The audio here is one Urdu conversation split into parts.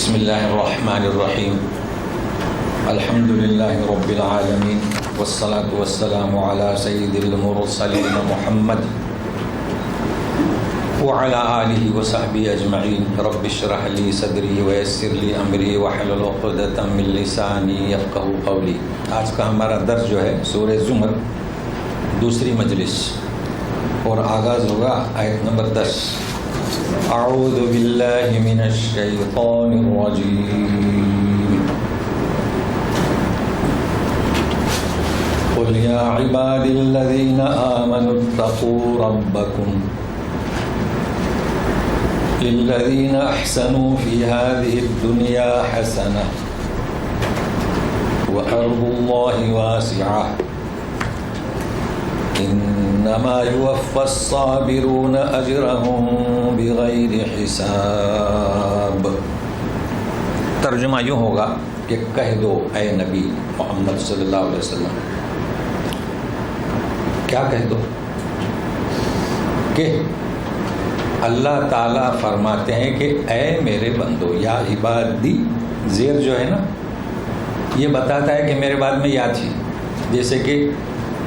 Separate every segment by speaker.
Speaker 1: بسم اللہ الرحمن الرحیم الحمد للہ رب العالمین والصلاة والسلام علی سید المرسلین محمد وعلی آلہ وصحبہ اجمعین رب اشرح لی صدری ویسر لی امری واحلل عقدۃ من لسانی یفقہوا قولی۔ آج کا ہمارا درس جو ہے سورہ زمر دوسری مجلس اور آغاز ہوگا آیت نمبر 10۔ اعوذ باللہ من الشیطان الرجیم قل یا عبادی الذین آمنوا اتقوا ربکم للذین احسنوا فی هذه الدنیا حسنہ وارض اللہ واسعہ انما یوفی الصابرون اجرهم بغیر حساب۔ ترجمہ یوں ہوگا کہ کہہ دو اے نبی محمد صلی اللہ علیہ وسلم، کیا کہہ دو کہ اللہ تعالیٰ فرماتے ہیں کہ اے میرے بندو، یا عبادی زیر جو ہے نا یہ بتاتا ہے کہ میرے بعد میں یا تھی، جیسے کہ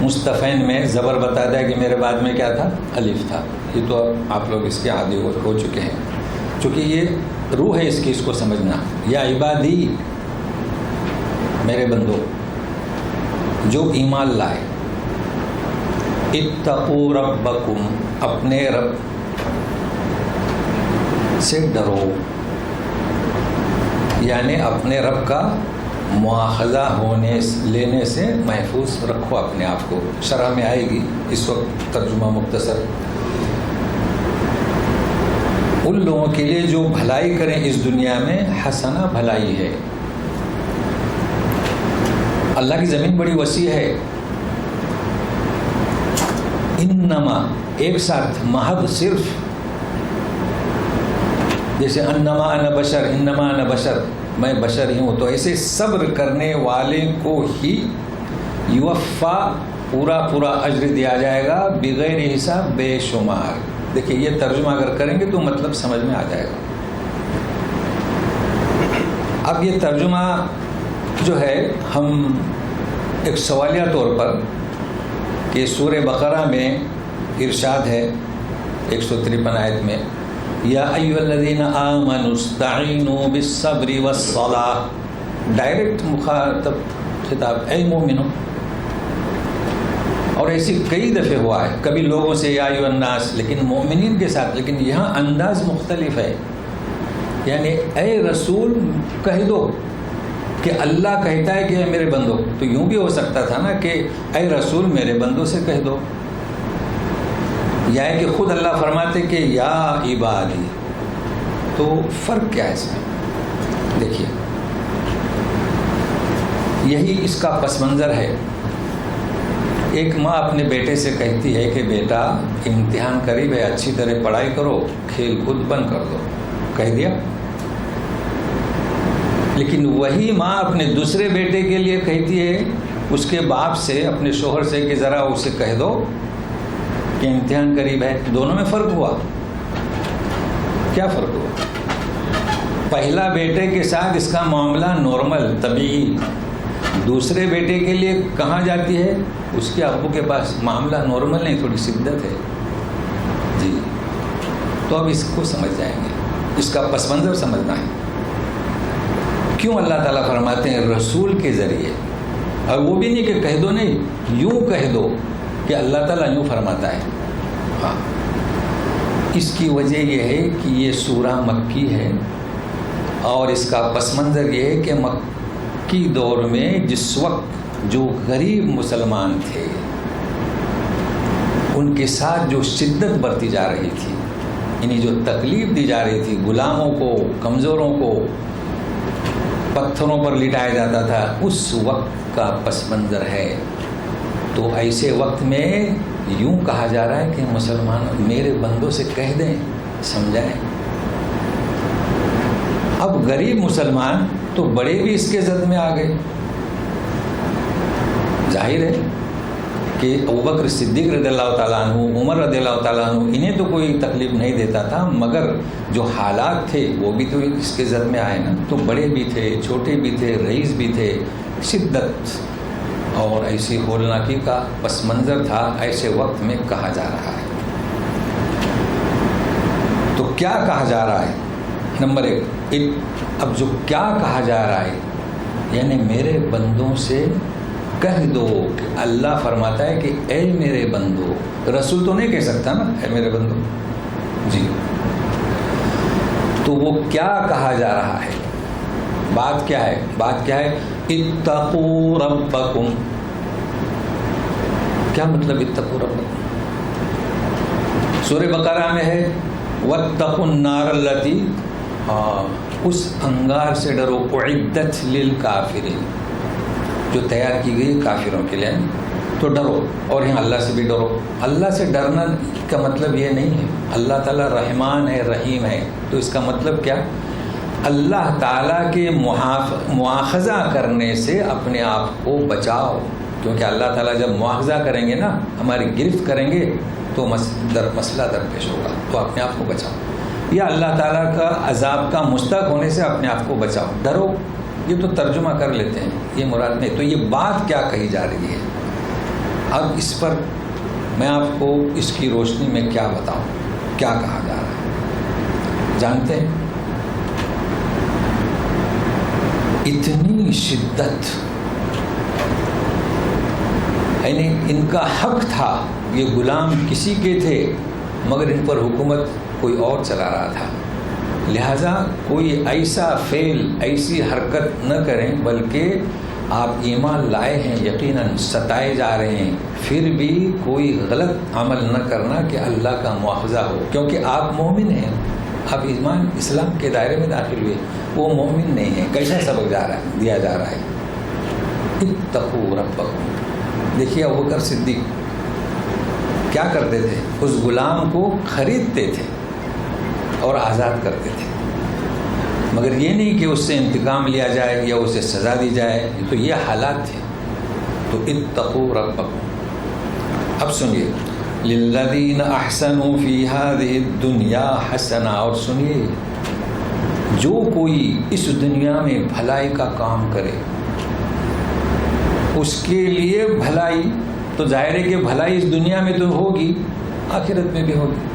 Speaker 1: مستفین میں زبر بتاتا ہے کہ میرے بعد میں کیا تھا، الف تھا۔ یہ تو آپ لوگ اس کے عادی ہو چکے ہیں، چونکہ یہ روح ہے اس کی، اس کو سمجھنا۔ یا عبادی میرے بندو جو ایمان لائے، اتقوا ربکم اپنے رب سے ڈرو، یعنی اپنے رب کا مواخذہ لینے سے محفوظ رکھو اپنے آپ کو۔ شرح میں آئے گی، اس وقت ترجمہ مختصر۔ ان لوگوں کے لیے جو بھلائی کریں اس دنیا میں، حسنہ بھلائی ہے۔ اللہ کی زمین بڑی وسیع ہے۔ انما ایک ساتھ محض صرف، جیسے انما انا بشر، انما انا بشر میں بشر ہی ہوں، تو ایسے صبر کرنے والے کو ہی یوفا پورا اجر دیا جائے گا، بغیر حساب بے شمار۔ دیکھیے یہ ترجمہ اگر کریں گے تو مطلب سمجھ میں آ جائے گا۔ اب یہ ترجمہ جو ہے ہم ایک سوالیہ طور پر کہ سورہ بقرہ میں ارشاد ہے 153 آیت میں، یا ایھا الذین آمنوا استعینوا بالصبر والصلاۃ، ڈائریکٹ مخاطب خطاب اے مومنو، اور ایسی کئی دفعے ہوا ہے، کبھی لوگوں سے یا ایھا الناس، لیکن مومنین کے ساتھ، لیکن یہاں انداز مختلف ہے۔ یعنی اے رسول کہہ دو کہ اللہ کہتا ہے کہ اے میرے بندو، تو یوں بھی ہو سکتا تھا نا کہ اے رسول میرے بندوں سے کہہ دو، یا کہ خود اللہ فرماتے کہ یا عبادی۔ تو فرق کیا ہے اس میں؟ دیکھیے یہی اس کا پس منظر ہے۔ ایک ماں اپنے بیٹے سے کہتی ہے کہ بیٹا امتحان قریب ہے، اچھی طرح پڑھائی کرو، کھیل کود بند کر دو، کہہ دیا۔ لیکن وہی ماں اپنے دوسرے بیٹے کے لیے کہتی ہے اس کے باپ سے، اپنے شوہر سے کہ ذرا اسے کہہ دو کہ امتحان قریب ہے۔ دونوں میں فرق ہوا۔ کیا فرق ہوا؟ پہلا بیٹے کے ساتھ اس کا معاملہ نارمل طبیعی، دوسرے بیٹے کے لیے کہاں جاتی ہے؟ اس کے ابو کے پاس، معاملہ نارمل نہیں، تھوڑی شدت ہے جی۔ تو اب اس کو سمجھ جائیں گے، اس کا پس منظر سمجھنا ہے۔ کیوں اللہ تعالیٰ فرماتے ہیں رسول کے ذریعے، اور وہ بھی نہیں کہ کہہ دو، نہیں یوں کہہ دو کہ اللہ تعالیٰ یوں فرماتا ہے۔ ہاں، اس کی وجہ یہ ہے کہ یہ سورہ مکی ہے، اور اس کا پس منظر یہ ہے کہ مکی دور میں جس وقت جو غریب مسلمان تھے ان کے ساتھ جو شدت برتی جا رہی تھی، یعنی جو تکلیف دی جا رہی تھی، غلاموں کو، کمزوروں کو پتھروں پر لٹایا جاتا تھا، اس وقت کا پس منظر ہے۔ تو ایسے وقت میں یوں کہا جا رہا ہے کہ مسلمان میرے بندوں سے کہہ دیں، سمجھائیں۔ اب غریب مسلمان تو بڑے بھی اس کے زد میں آ گئے۔ ظاہر ہے کہ ابوبکر صدیق رضی اللہ تعالیٰ عنہ، عمر رضی اللہ تعالیٰ عنہ، انہیں تو کوئی تکلیف نہیں دیتا تھا، مگر جو حالات تھے وہ بھی تو اس کے زد میں آئے نا. تو بڑے بھی تھے، چھوٹے بھی تھے، رئیس بھی تھے. شدت اور ایسی ہولناکی کا پس منظر تھا، ایسے وقت میں کہا جا رہا ہے. تو کیا کہا جا رہا ہے؟ نمبر 1، اب جو کیا کہا جا رہا ہے، یعنی میرے بندوں سے کہہ دو کہ اللہ فرماتا ہے کہ اے میرے بندو. رسول تو نہیں کہہ سکتا نا اے میرے بندو جی. تو وہ کیا کہا جا رہا ہے؟ بات کیا ہے؟ بات کیا ہے؟ اتقوا ربکم. کیا مطلب اتقوا ربکم؟ سورہ بقرہ میں ہے واتقوا النار التی، اس انگار سے ڈرو، اعدت للکافرین، جو تیار کی گئی کافروں کے لیے، تو ڈرو. اور یہاں اللہ سے بھی ڈرو. اللہ سے ڈرنا کا مطلب یہ نہیں ہے اللہ تعالیٰ رحمان ہے، رحیم ہے. تو اس کا مطلب کیا؟ اللہ تعالیٰ کے مواخذہ کرنے سے اپنے آپ کو بچاؤ. کیونکہ اللہ تعالیٰ جب مواخذہ کریں گے نا، ہماری گرفت کریں گے، تو مسئلہ درپیش ہوگا. تو اپنے آپ کو بچاؤ. یا اللہ تعالیٰ کا عذاب کا مستحق ہونے سے اپنے آپ کو بچاؤ. ڈرو یہ تو ترجمہ کر لیتے ہیں، یہ مراد نہیں. تو یہ بات کیا کہی جا رہی ہے؟ اب اس پر میں آپ کو اس کی روشنی میں کیا بتاؤں، کیا کہا جا رہا ہے؟ جانتے ہیں اتنی شدت، یعنی ان کا حق تھا، یہ غلام کسی کے تھے، مگر ان پر حکومت کوئی اور چلا رہا تھا. لہذا کوئی ایسا فعل، ایسی حرکت نہ کریں، بلکہ آپ ایمان لائے ہیں، یقیناً ستائے جا رہے ہیں، پھر بھی کوئی غلط عمل نہ کرنا کہ اللہ کا مواخذہ ہو. کیونکہ آپ مومن ہیں، آپ ایمان اسلام کے دائرے میں داخل ہوئے، وہ مومن نہیں ہیں. کیسا سبق دیا جا رہا ہے؟ اتقوا ربکم. دیکھیے ابوبکر صدیق کیا کرتے تھے؟ اس غلام کو خریدتے تھے اور آزاد کرتے تھے، مگر یہ نہیں کہ اس سے انتقام لیا جائے یا اسے سزا دی جائے. تو یہ حالات تھے. تو اتقوا ربکم. اب سنیے للذین احسنوا فی هذه الدنیا حسنہ. اور سنیے جو کوئی اس دنیا میں بھلائی کا کام کرے، اس کے لیے بھلائی، تو ظاہر ہے کہ بھلائی اس دنیا میں تو ہوگی، آخرت میں بھی ہوگی.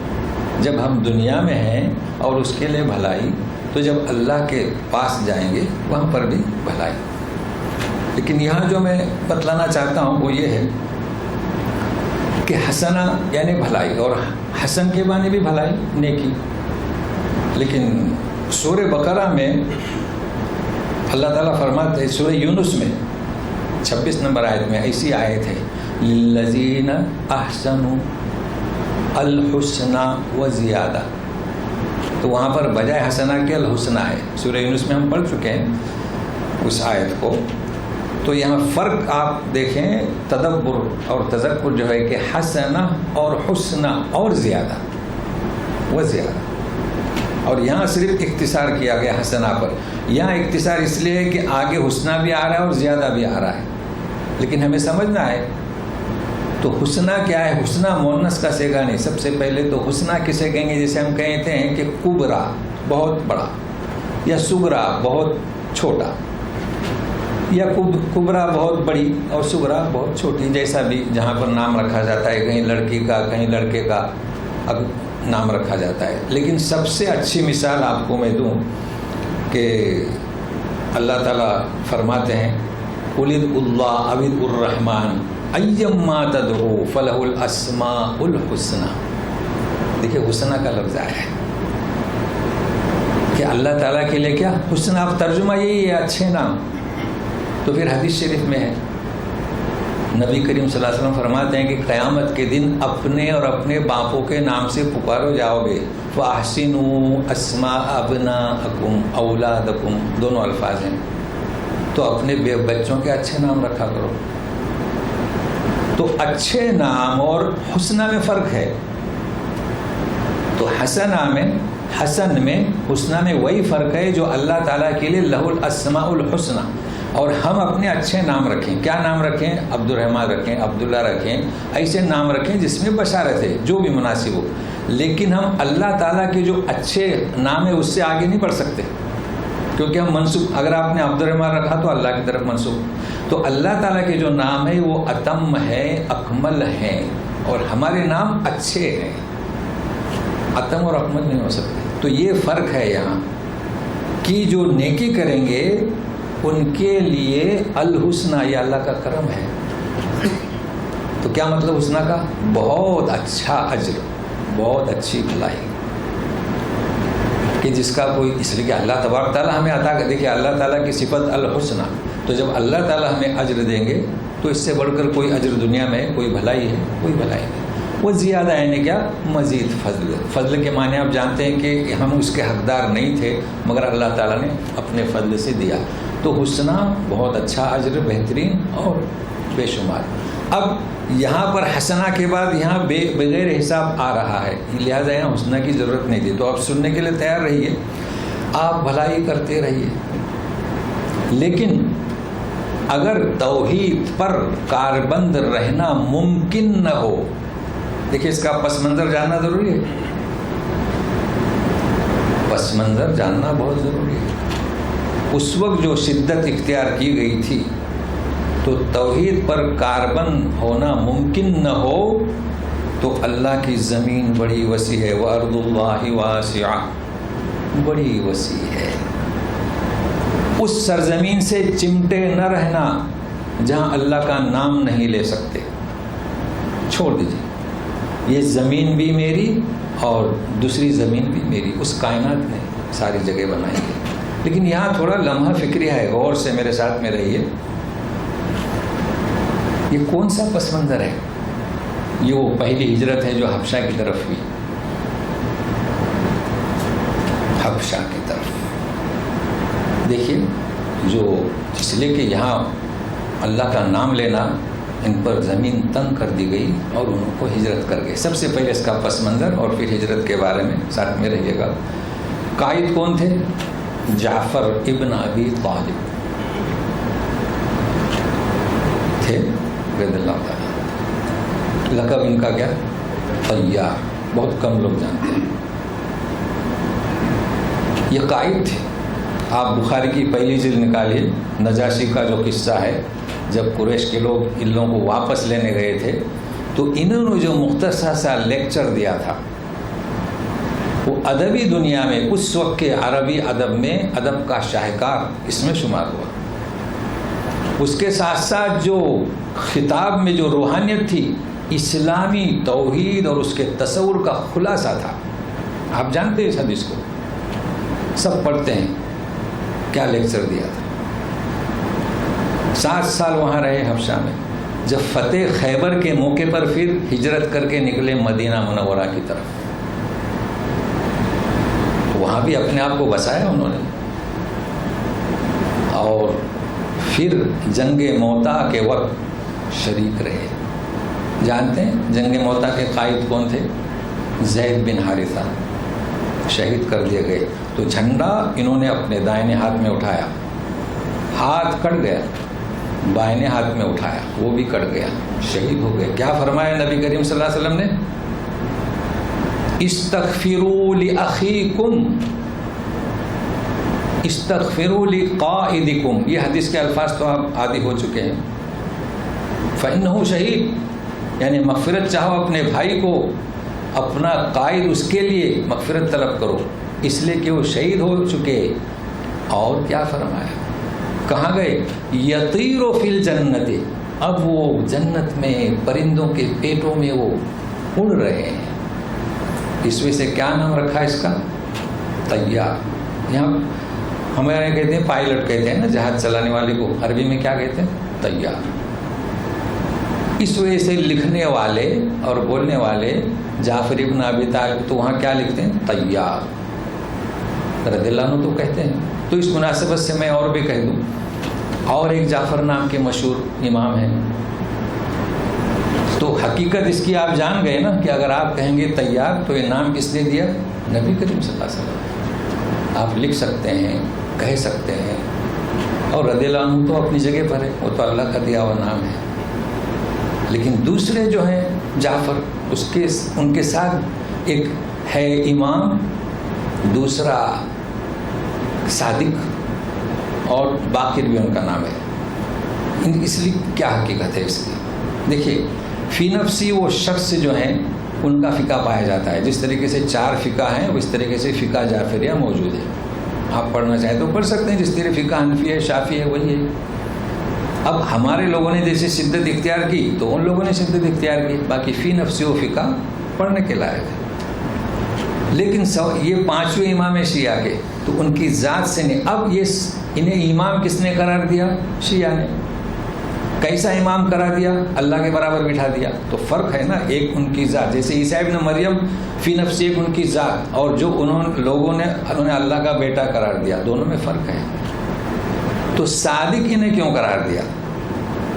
Speaker 1: جب ہم دنیا میں ہیں اور اس کے لیے بھلائی، تو جب اللہ کے پاس جائیں گے وہاں پر بھی بھلائی. لیکن یہاں جو میں بتلانا چاہتا ہوں وہ یہ ہے کہ حسنہ یعنی بھلائی، اور حسن کے معنی بھی بھلائی، نیکی. لیکن سورہ بقرہ میں اللہ تعالیٰ فرماتے ہیں، سورہ یونس میں 26 نمبر آیت میں ایسی آیت ہے للذین احسنوا الحسنى وزیادہ. تو وہاں پر بجائے حسنہ کے الحسنہ ہے. سورہ یونس میں ہم پڑھ چکے ہیں اس آیت کو. تو یہاں فرق آپ دیکھیں، تدبر اور تذکر جو ہے کہ حسنہ اور حسنہ اور زیادہ، وہ زیادہ. اور یہاں صرف اختصار کیا گیا حسنہ پر. یہاں اختصار اس لیے ہے کہ آگے حسنہ بھی آ رہا ہے اور زیادہ بھی آ رہا ہے. لیکن ہمیں سمجھنا ہے تو حسنہ کیا ہے؟ حسنہ مؤنث کا صیغہ نہیں. سب سے پہلے تو حسنہ کسے کہیں گے؟ جیسے ہم کہتے ہیں کہ کبرا بہت بڑا، یا صغرا بہت چھوٹا، یا کبرا بہت بڑی اور صغرا بہت چھوٹی. جیسا بھی جہاں پر نام رکھا جاتا ہے، کہیں لڑکی کا کہیں لڑکے کا اب نام رکھا جاتا ہے. لیکن سب سے اچھی مثال آپ کو میں دوں کہ اللہ تعالیٰ فرماتے ہیں قُلِ اللَّهُ أَوِ الرَّحْمَنُ أَيَّمَّا تَدْعُوا فَلَهُ الْأَسْمَاءُ الْحُسْنَى. دیکھیں حسنہ کا لفظ آیا ہے کہ اللہ تعالیٰ کے لیے کیا حسنہ. اب ترجمہ یہی ہے اچھے نام. تو پھر حدیث شریف میں ہے، نبی کریم صلی اللہ علیہ وسلم فرماتے ہیں کہ قیامت کے دن اپنے اور اپنے باپوں کے نام سے پکارو جاؤ گے. فَأَحْسِنُوا أَسْمَاءَ أَبْنَائِكُمْ أَوْلَادَكُمْ، دونوں الفاظ ہیں. تو اپنے بچوں کے اچھے نام رکھا کرو. تو اچھے نام اور حسنہ میں فرق ہے. تو حسن میں حسنہ میں وہی فرق ہے جو اللہ تعالیٰ کے لیے لہ الاسماء الحسنہ. اور ہم اپنے اچھے نام رکھیں. کیا نام رکھیں؟ عبد الرحمن رکھیں, عبداللہ رکھیں, ایسے نام رکھیں جس میں بشارت ہے, جو بھی مناسب ہو. لیکن ہم اللہ تعالیٰ کے جو اچھے نام ہے اس سے آگے نہیں بڑھ سکتے, کیونکہ ہم منسوب, اگر آپ نے عبد الرحمن رکھا تو اللہ کی طرف منسوب. تو اللہ تعالیٰ کے جو نام ہے وہ اتم ہے, اکمل ہیں, اور ہمارے نام اچھے ہیں, اتم اور اکمل نہیں ہو سکتے. تو یہ فرق ہے یہاں کہ جو نیکی کریں گے ان کے لیے الحسنہ, یہ اللہ کا کرم ہے. تو کیا مطلب حسنہ کا؟ بہت اچھا اجر, بہت اچھی بھلائی, کہ جس کا کوئی, اس لیے کہ اللہ تبارک تعالیٰ ہمیں عطا کر. دیکھیے اللہ تعالیٰ کی صفت الحسنہ, تو جب اللہ تعالیٰ ہمیں اجر دیں گے تو اس سے بڑھ کر کوئی اجر دنیا میں کوئی بھلائی ہے؟ کوئی بھلائی نہیں. وہ زیادہ ہے کیا؟ مزید فضل. فضل کے معنی آپ جانتے ہیں کہ ہم اس کے حقدار نہیں تھے مگر اللہ تعالیٰ نے اپنے فضل سے دیا. تو حسنہ بہت اچھا اجر, بہترین اور بے شمار. اب یہاں پر حسنہ کے بعد یہاں بغیر حساب آ رہا ہے, لہٰذا یہاں حسنہ کی ضرورت نہیں تھی. تو آپ سننے کے لیے تیار رہیے, آپ بھلائی کرتے رہیے. لیکن اگر توحید پر کاربند رہنا ممکن نہ ہو, دیکھیے اس کا پس منظر جاننا ضروری ہے. پس منظر جاننا بہت ضروری ہے. اس وقت جو شدت اختیار کی گئی تھی, تو توحید پر کاربند ہونا ممکن نہ ہو تو اللہ کی زمین بڑی وسیع ہے. وَأَرْضُ اللَّهِ وَاسِعَةٌ, بڑی وسیع ہے. اس سرزمین سے چمٹے نہ رہنا جہاں اللہ کا نام نہیں لے سکتے. چھوڑ دیجیے, یہ زمین بھی میری اور دوسری زمین بھی میری. اس کائنات نے ساری جگہ بنائی ہے. لیکن یہاں تھوڑا لمحہ فکری ہے, غور سے میرے ساتھ میں رہیے. یہ کون سا پس منظر ہے؟ یہ وہ پہلی ہجرت ہے جو حبشہ کی طرف ہوئی, حبشہ کی طرف. دیکھیے جو, اس لیے کہ یہاں اللہ کا نام لینا, ان پر زمین تنگ کر دی گئی اور ان کو ہجرت کر گئے. سب سے پہلے اس کا پس منظر اور پھر ہجرت کے بارے میں ساتھ میں رہیے گا. قائد کون تھے؟ جعفر ابن ابی طالب تھے رضی اللہ تعالیٰ. لقب ان کا کیا؟ طیار. بہت کم لوگ جانتے ہیں. یہ قائد تھے. آپ بخاری کی پہلی جلد نکالیے, نجاشی کا جو قصہ ہے, جب قریش کے لوگ ان لوگوں کو واپس لینے گئے تھے تو انہوں نے جو مختصر سا لیکچر دیا تھا وہ ادبی دنیا میں اس وقت کے عربی ادب میں ادب کا شاہکار اس میں شمار ہوا. اس کے ساتھ ساتھ جو خطاب میں جو روحانیت تھی, اسلامی توحید اور اس کے تصور کا خلاصہ تھا. آپ جانتے ہیں اس حدیث کو, سب پڑھتے ہیں. کیا لیکچر دیا تھا. 7 سال وہاں رہے حبشہ میں. جب فتح خیبر کے موقع پر پھر ہجرت کر کے نکلے مدینہ منورہ کی طرف, وہاں بھی اپنے آپ کو بسایا انہوں نے. اور پھر جنگ موتا کے وقت شریک رہے. جانتے ہیں جنگ موتا کے قائد کون تھے؟ زید بن حارثہ. شہید کر دیے گئے. تو جھنڈا انہوں نے اپنے دائنے ہاتھ میں اٹھایا, ہاتھ کٹ گیا, بائنے ہاتھ میں اٹھایا, وہ بھی کٹ گیا, شہید ہو گئے. کیا فرمایا نبی کریم صلی اللہ علیہ وسلم نے؟ استغفروا لأخیکم, استغفروا لقائدکم. یہ حدیث کے الفاظ تو آپ عادی ہو چکے ہیں. فإنہ شہید, یعنی مغفرت چاہو اپنے بھائی کو, اپنا قائد اس کے لیے مغفرت طلب کرو, اس لیے کہ وہ شہید ہو چکے. اور کیا فرمایا, کہاں گئے؟ یطیر فی الجنت, اب وہ جنت میں پرندوں کے پیٹوں میں وہ اڑ رہے ہیں. اس وجہ سے کیا نام رکھا اس کا؟ طیار. یہاں ہمارے کہتے ہیں پائلٹ کہتے ہیں نا, جہاز چلانے والے کو عربی میں کیا کہتے ہیں؟ طیار. اس وجہ سے لکھنے والے اور بولنے والے جعفر ابن ابی طالب تو وہاں کیا لکھتے ہیں؟ طیار رضی اللہ عنہ تو کہتے ہیں. تو اس مناسبت سے میں اور بھی کہہ دوں, اور ایک جعفر نام کے مشہور امام ہیں. تو حقیقت اس کی آپ جان گئے نا کہ اگر آپ کہیں گے طیار تو یہ نام کس نے دیا؟ نبی کریم صلی اللہ علیہ وسلم. آپ لکھ سکتے ہیں, کہہ سکتے ہیں, اور رضی اللہ عنہ تو اپنی جگہ پر ہے، وہ تو اللہ کا دیا ہوا نام ہے. لیکن دوسرے جو ہیں جعفر، ان کے ساتھ ایک ہے امام، دوسرا صادق، اور باقر بھی ان کا نام ہے. اس لیے کیا حقیقت ہے اس کی؟ دیکھیے، فی نفسی وہ شخص جو ہیں ان کا فقہ پایا جاتا ہے. جس طریقے سے 4 فقہ ہیں اس طریقے سے فقہ جعفریہ موجود ہے. آپ پڑھنا چاہیں تو پڑھ سکتے ہیں. جس طرح فقہ حنفی ہے، شافعی ہے، وہی ہے. اب ہمارے لوگوں نے جیسے شدت اختیار کی تو ان لوگوں نے شدت اختیار کی، باقی فی نفسی و فقہ پڑھنے کے لائق ہے. لیکن یہ 5ویں امام شیعہ کے تو ان کی ذات سے نہیں. اب انہیں امام کس نے قرار دیا؟ شیعہ نے. کیسا امام قرار دیا؟ اللہ کے برابر بٹھا دیا. تو فرق ہے نا، ایک ان کی ذات، جیسے عیسیٰ ابن مریم فی نفسی ایک ان کی ذات، اور جو انہوں نے اللہ کا بیٹا قرار دیا، دونوں میں فرق ہے. تو صادق انہیں کیوں قرار دیا؟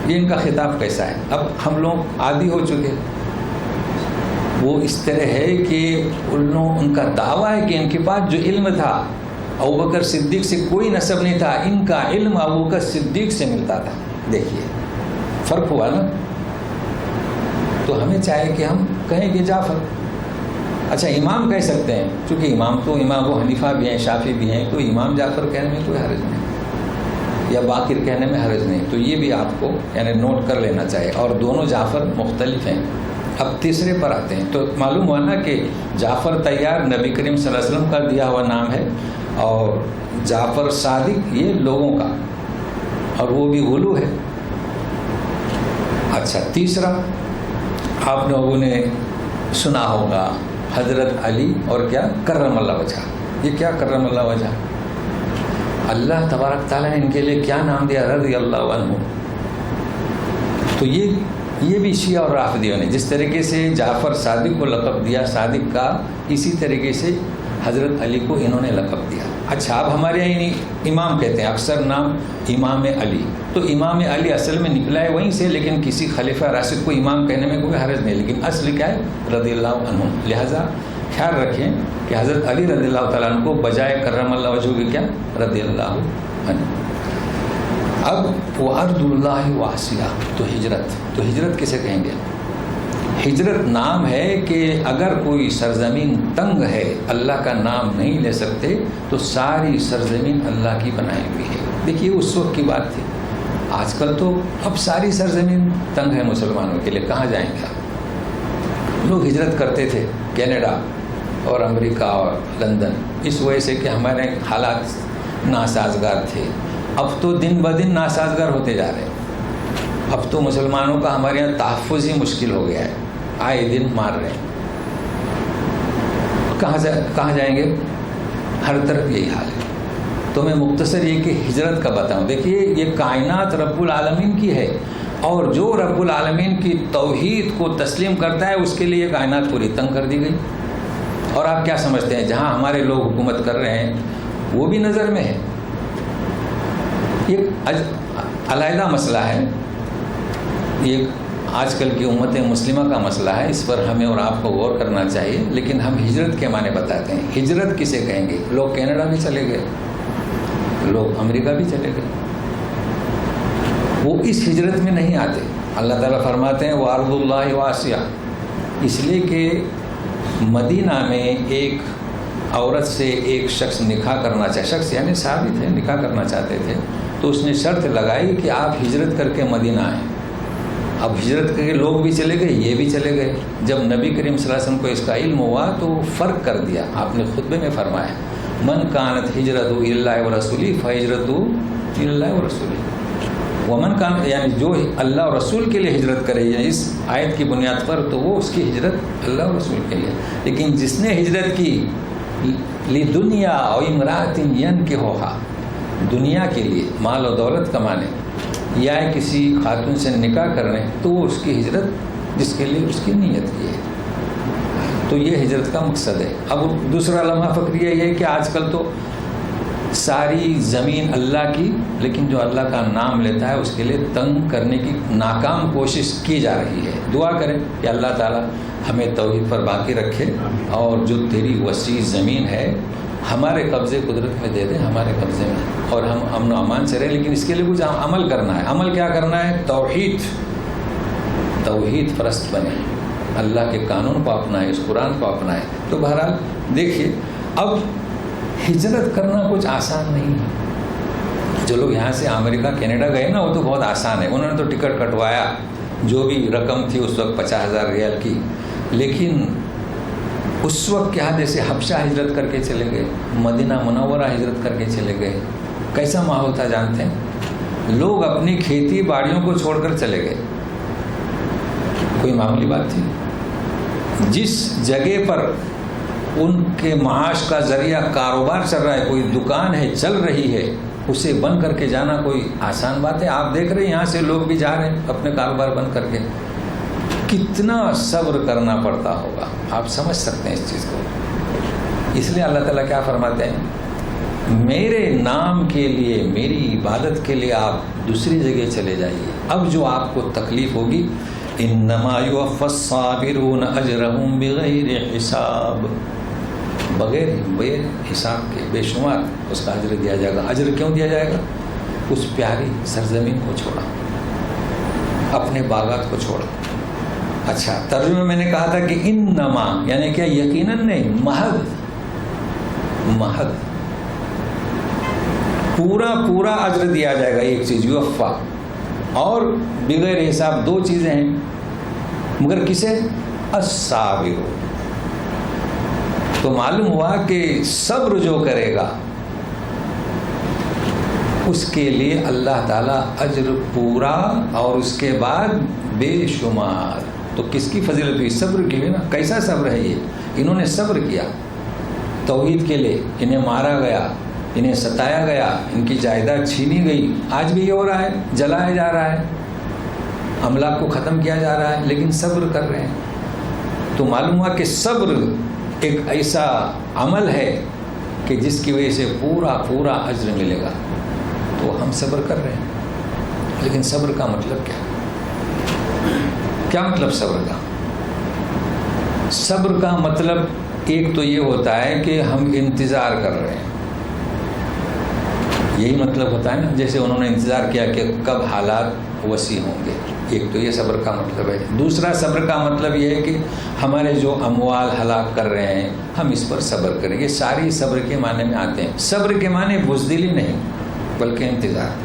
Speaker 1: یہ ان کا خطاب کیسا ہے؟ اب ہم لوگ عادی ہو چکے. وہ اس طرح ہے کہ ان کا دعویٰ ہے کہ ان کے پاس جو علم تھا ابوبکر صدیق سے کوئی نسب نہیں تھا، ان کا علم ابوبکر صدیق سے ملتا تھا. دیکھیے فرق ہوا نا. تو ہمیں چاہے کہ ہم کہیں کہ جعفر. اچھا امام کہہ سکتے ہیں، چونکہ امام تو امام ابو حنیفہ بھی ہیں، شافعی بھی ہیں، تو امام جعفر کہنے میں کوئی حرج نہیں، یا باقر کہنے میں حرج نہیں. تو یہ بھی آپ کو یعنی نوٹ کر لینا چاہیے. اور دونوں جعفر مختلف ہیں. اب تیسرے پر آتے ہیں. تو معلوم ہوا نا کہ جعفر طیار نبی کریم صلی اللہ علیہ وسلم کا دیا ہوا نام ہے، اور جعفر صادق یہ لوگوں کا، اور وہ بھی غلو ہے. اچھا تیسرا آپ لوگوں نے سنا ہوگا حضرت علی اور کیا کرم اللہ وجہ. یہ کیا کرم اللہ وجہ؟ اللہ تبارک تعالیٰ نے ان کے لیے کیا نام دیا؟ رضی اللہ عنہ. تو یہ بھی شیعہ اور رافضیوں نے جس طریقے سے جعفر صادق کو لقب دیا صادق کا، اسی طریقے سے حضرت علی کو انہوں نے لقب دیا. اچھا اب ہمارے یہاں امام کہتے ہیں اکثر نام امام علی. تو امام علی اصل میں نکلا ہے وہیں سے، لیکن کسی خلیفہ راشد کو امام کہنے میں کوئی حرج نہیں، لیکن اصل کیا ہے؟ رضی اللہ عنہ. لہٰذا خیال رکھیں کہ حضرت علی رضی اللہ تعالیٰ عنہ کو بجائے کرم اللہ وجہ کے کیا؟ رضی اللہ عنہ. اب وہ ارض اللہ واسعہ. تو ہجرت کسے کہیں گے؟ ہجرت نام ہے کہ اگر کوئی سرزمین تنگ ہے، اللہ کا نام نہیں لے سکتے، تو ساری سرزمین اللہ کی بنائی ہوئی ہے. دیکھیے اس وقت کی بات تھی. آج کل تو اب ساری سرزمین تنگ ہے مسلمانوں کے لیے، کہاں جائیں گے؟ لوگ ہجرت کرتے تھے کینیڈا اور امریکہ اور لندن، اس وجہ سے کہ ہمارے حالات ناسازگار تھے. اب تو دن بدن ناسازگار ہوتے جا رہے ہیں. اب تو مسلمانوں کا ہمارے یہاں تحفظ ہی مشکل ہو گیا ہے، آئے دن مار رہے ہیں. کہاں جائیں گے؟ ہر طرف یہی حال ہے. تو میں مختصر یہ کہ ہجرت کا بتاؤں. دیکھیے یہ کائنات رب العالمین کی ہے، اور جو رب العالمین کی توحید کو تسلیم کرتا ہے اس کے لیے کائنات پوری تنگ کر دی گئی. اور آپ کیا سمجھتے ہیں جہاں ہمارے لوگ حکومت کر رہے ہیں وہ بھی نظر میں ہے؟ یہ علیحدہ مسئلہ ہے. یہ آج کل کی امت مسلمہ کا مسئلہ ہے، اس پر ہمیں اور آپ کو غور کرنا چاہیے. لیکن ہم ہجرت کے معنی بتاتے ہیں. ہجرت کسے کہیں گے؟ لوگ کینیڈا بھی چلے گئے، لوگ امریکہ بھی چلے گئے. وہ اس ہجرت میں نہیں آتے. اللہ تعالیٰ فرماتے ہیں وہ ارض اللہ واسعہ، اس لیے کہ مدینہ میں ایک عورت سے ایک شخص نکاح کرنا شخص یعنی ثابت ہے نکاح کرنا چاہتے تھے، تو اس نے شرط لگائی کہ آپ ہجرت کر کے مدینہ آئیں. اب ہجرت کر کے لوگ بھی چلے گئے، یہ بھی چلے گئے. جب نبی کریم صلی اللہ علیہ وسلم کو اس کا علم ہوا تو فرق کر دیا. آپ نے خطبے میں فرمایا من کانت ہجرت الی اللہ ورسولہ فہجرت الی اللہ ورسولہ. ومن کان یعنی جو اللہ اور رسول کے لیے ہجرت کرے یا اس آیت کی بنیاد پر، تو وہ اس کی ہجرت اللہ اور رسول کے لیے. لیکن جس نے ہجرت کی لدنیا او امرأۃ ینکحھا، دنیا کے لیے مال و دولت کمانے یا کسی خاتون سے نکاح کرنے، تو وہ اس کی ہجرت جس کے لیے اس کی نیت کی ہے. تو یہ ہجرت کا مقصد ہے. اب دوسرا لمحہ فکریہ یہ ہے کہ آج کل تو ساری زمین اللہ کی، لیکن جو اللہ کا نام لیتا ہے اس کے لیے تنگ کرنے کی ناکام کوشش کی جا رہی ہے. دعا کریں کہ اللہ تعالیٰ ہمیں توحید پر باقی رکھے، اور جو تیری وسیع زمین ہے ہمارے قبضے قدرت میں دے دیں، ہمارے قبضے میں، اور ہم امن و امان سے رہیں. لیکن اس کے لیے کچھ عمل کرنا ہے. عمل کیا کرنا ہے؟ توحید پرست بنے، اللہ کے قانون کو اپنائے، اس قرآن کو اپنائے. تو بہرحال دیکھیے، اب ہجرت کرنا کچھ آسان نہیں ہے. جو لوگ یہاں سے امریکہ کینیڈا گئے نا، وہ تو بہت آسان ہے. انہوں نے تو ٹکٹ کٹوایا، جو بھی رقم تھی اس وقت 50,000 ریال کی. لیکن اس وقت کیا، جیسے حبشہ ہجرت کر کے چلے گئے، مدینہ منورہ ہجرت کر کے چلے گئے. کیسا ماحول تھا جانتے ہیں؟ لوگ اپنی کھیتی باڑیوں کو چھوڑ کر چلے گئے. کوئی معمولی بات تھی؟ جس جگہ پر ان کے معاش کا ذریعہ کاروبار چل رہا ہے، کوئی دکان ہے چل رہی ہے، اسے بند کر کے جانا کوئی آسان بات ہے؟ آپ دیکھ رہے ہیں یہاں سے لوگ بھی جا رہے ہیں اپنے کاروبار بند کر کے. کتنا صبر کرنا پڑتا ہوگا، آپ سمجھ سکتے ہیں اس چیز کو. اس لیے اللہ تعالیٰ کیا فرماتے ہیں؟ میرے نام کے لیے، میری عبادت کے لیے آپ دوسری جگہ چلے جائیے. اب جو آپ کو تکلیف ہوگی، انما یوفی الصابرون اجرهم بغیر حساب، بغیر حساب کے بے شمار اس کا اجر دیا جائے گا. اجر کیوں دیا جائے گا؟ اس پیاری سرزمین کو چھوڑا، اپنے باغات کو چھوڑا. اچھا، ترجمہ میں نے کہا تھا کہ انما یعنی کیا؟ یقیناً نہیں، محض پورا اجر دیا جائے گا. ایک چیز یوفا، اور بغیر حساب، دو چیزیں ہیں. مگر کسے؟ الصابر. تو معلوم ہوا کہ صبر جو کرے گا اس کے لیے اللہ تعالیٰ اجر پورا، اور اس کے بعد بے شمار. تو کس کی فضیلت ہوئی؟ صبر کی ہوئی نا. کیسا صبر ہے یہ؟ انہوں نے صبر کیا توحید کے لیے. انہیں مارا گیا، انہیں ستایا گیا، ان کی جائیداد چھینی گئی. آج بھی یہ ہو رہا ہے، جلایا جا رہا ہے، املاک کو ختم کیا جا رہا ہے، لیکن صبر کر رہے ہیں. تو معلوم ہوا کہ صبر ایک ایسا عمل ہے کہ جس کی وجہ سے پورا اجر ملے گا. تو ہم صبر کر رہے ہیں. لیکن صبر کا مطلب کیا مطلب صبر کا؟ صبر کا مطلب ایک تو یہ ہوتا ہے کہ ہم انتظار کر رہے ہیں. یہی مطلب ہوتا ہے نا، جیسے انہوں نے انتظار کیا کہ کب حالات وسیع ہوں گے. ایک تو یہ صبر کا مطلب ہے. دوسرا صبر کا مطلب یہ ہے کہ ہمارے جو اموال ہلاک کر رہے ہیں، ہم اس پر صبر کریں گے. ساری صبر کے معنی میں آتے ہیں. صبر کے معنی بزدلی نہیں، بلکہ انتظار.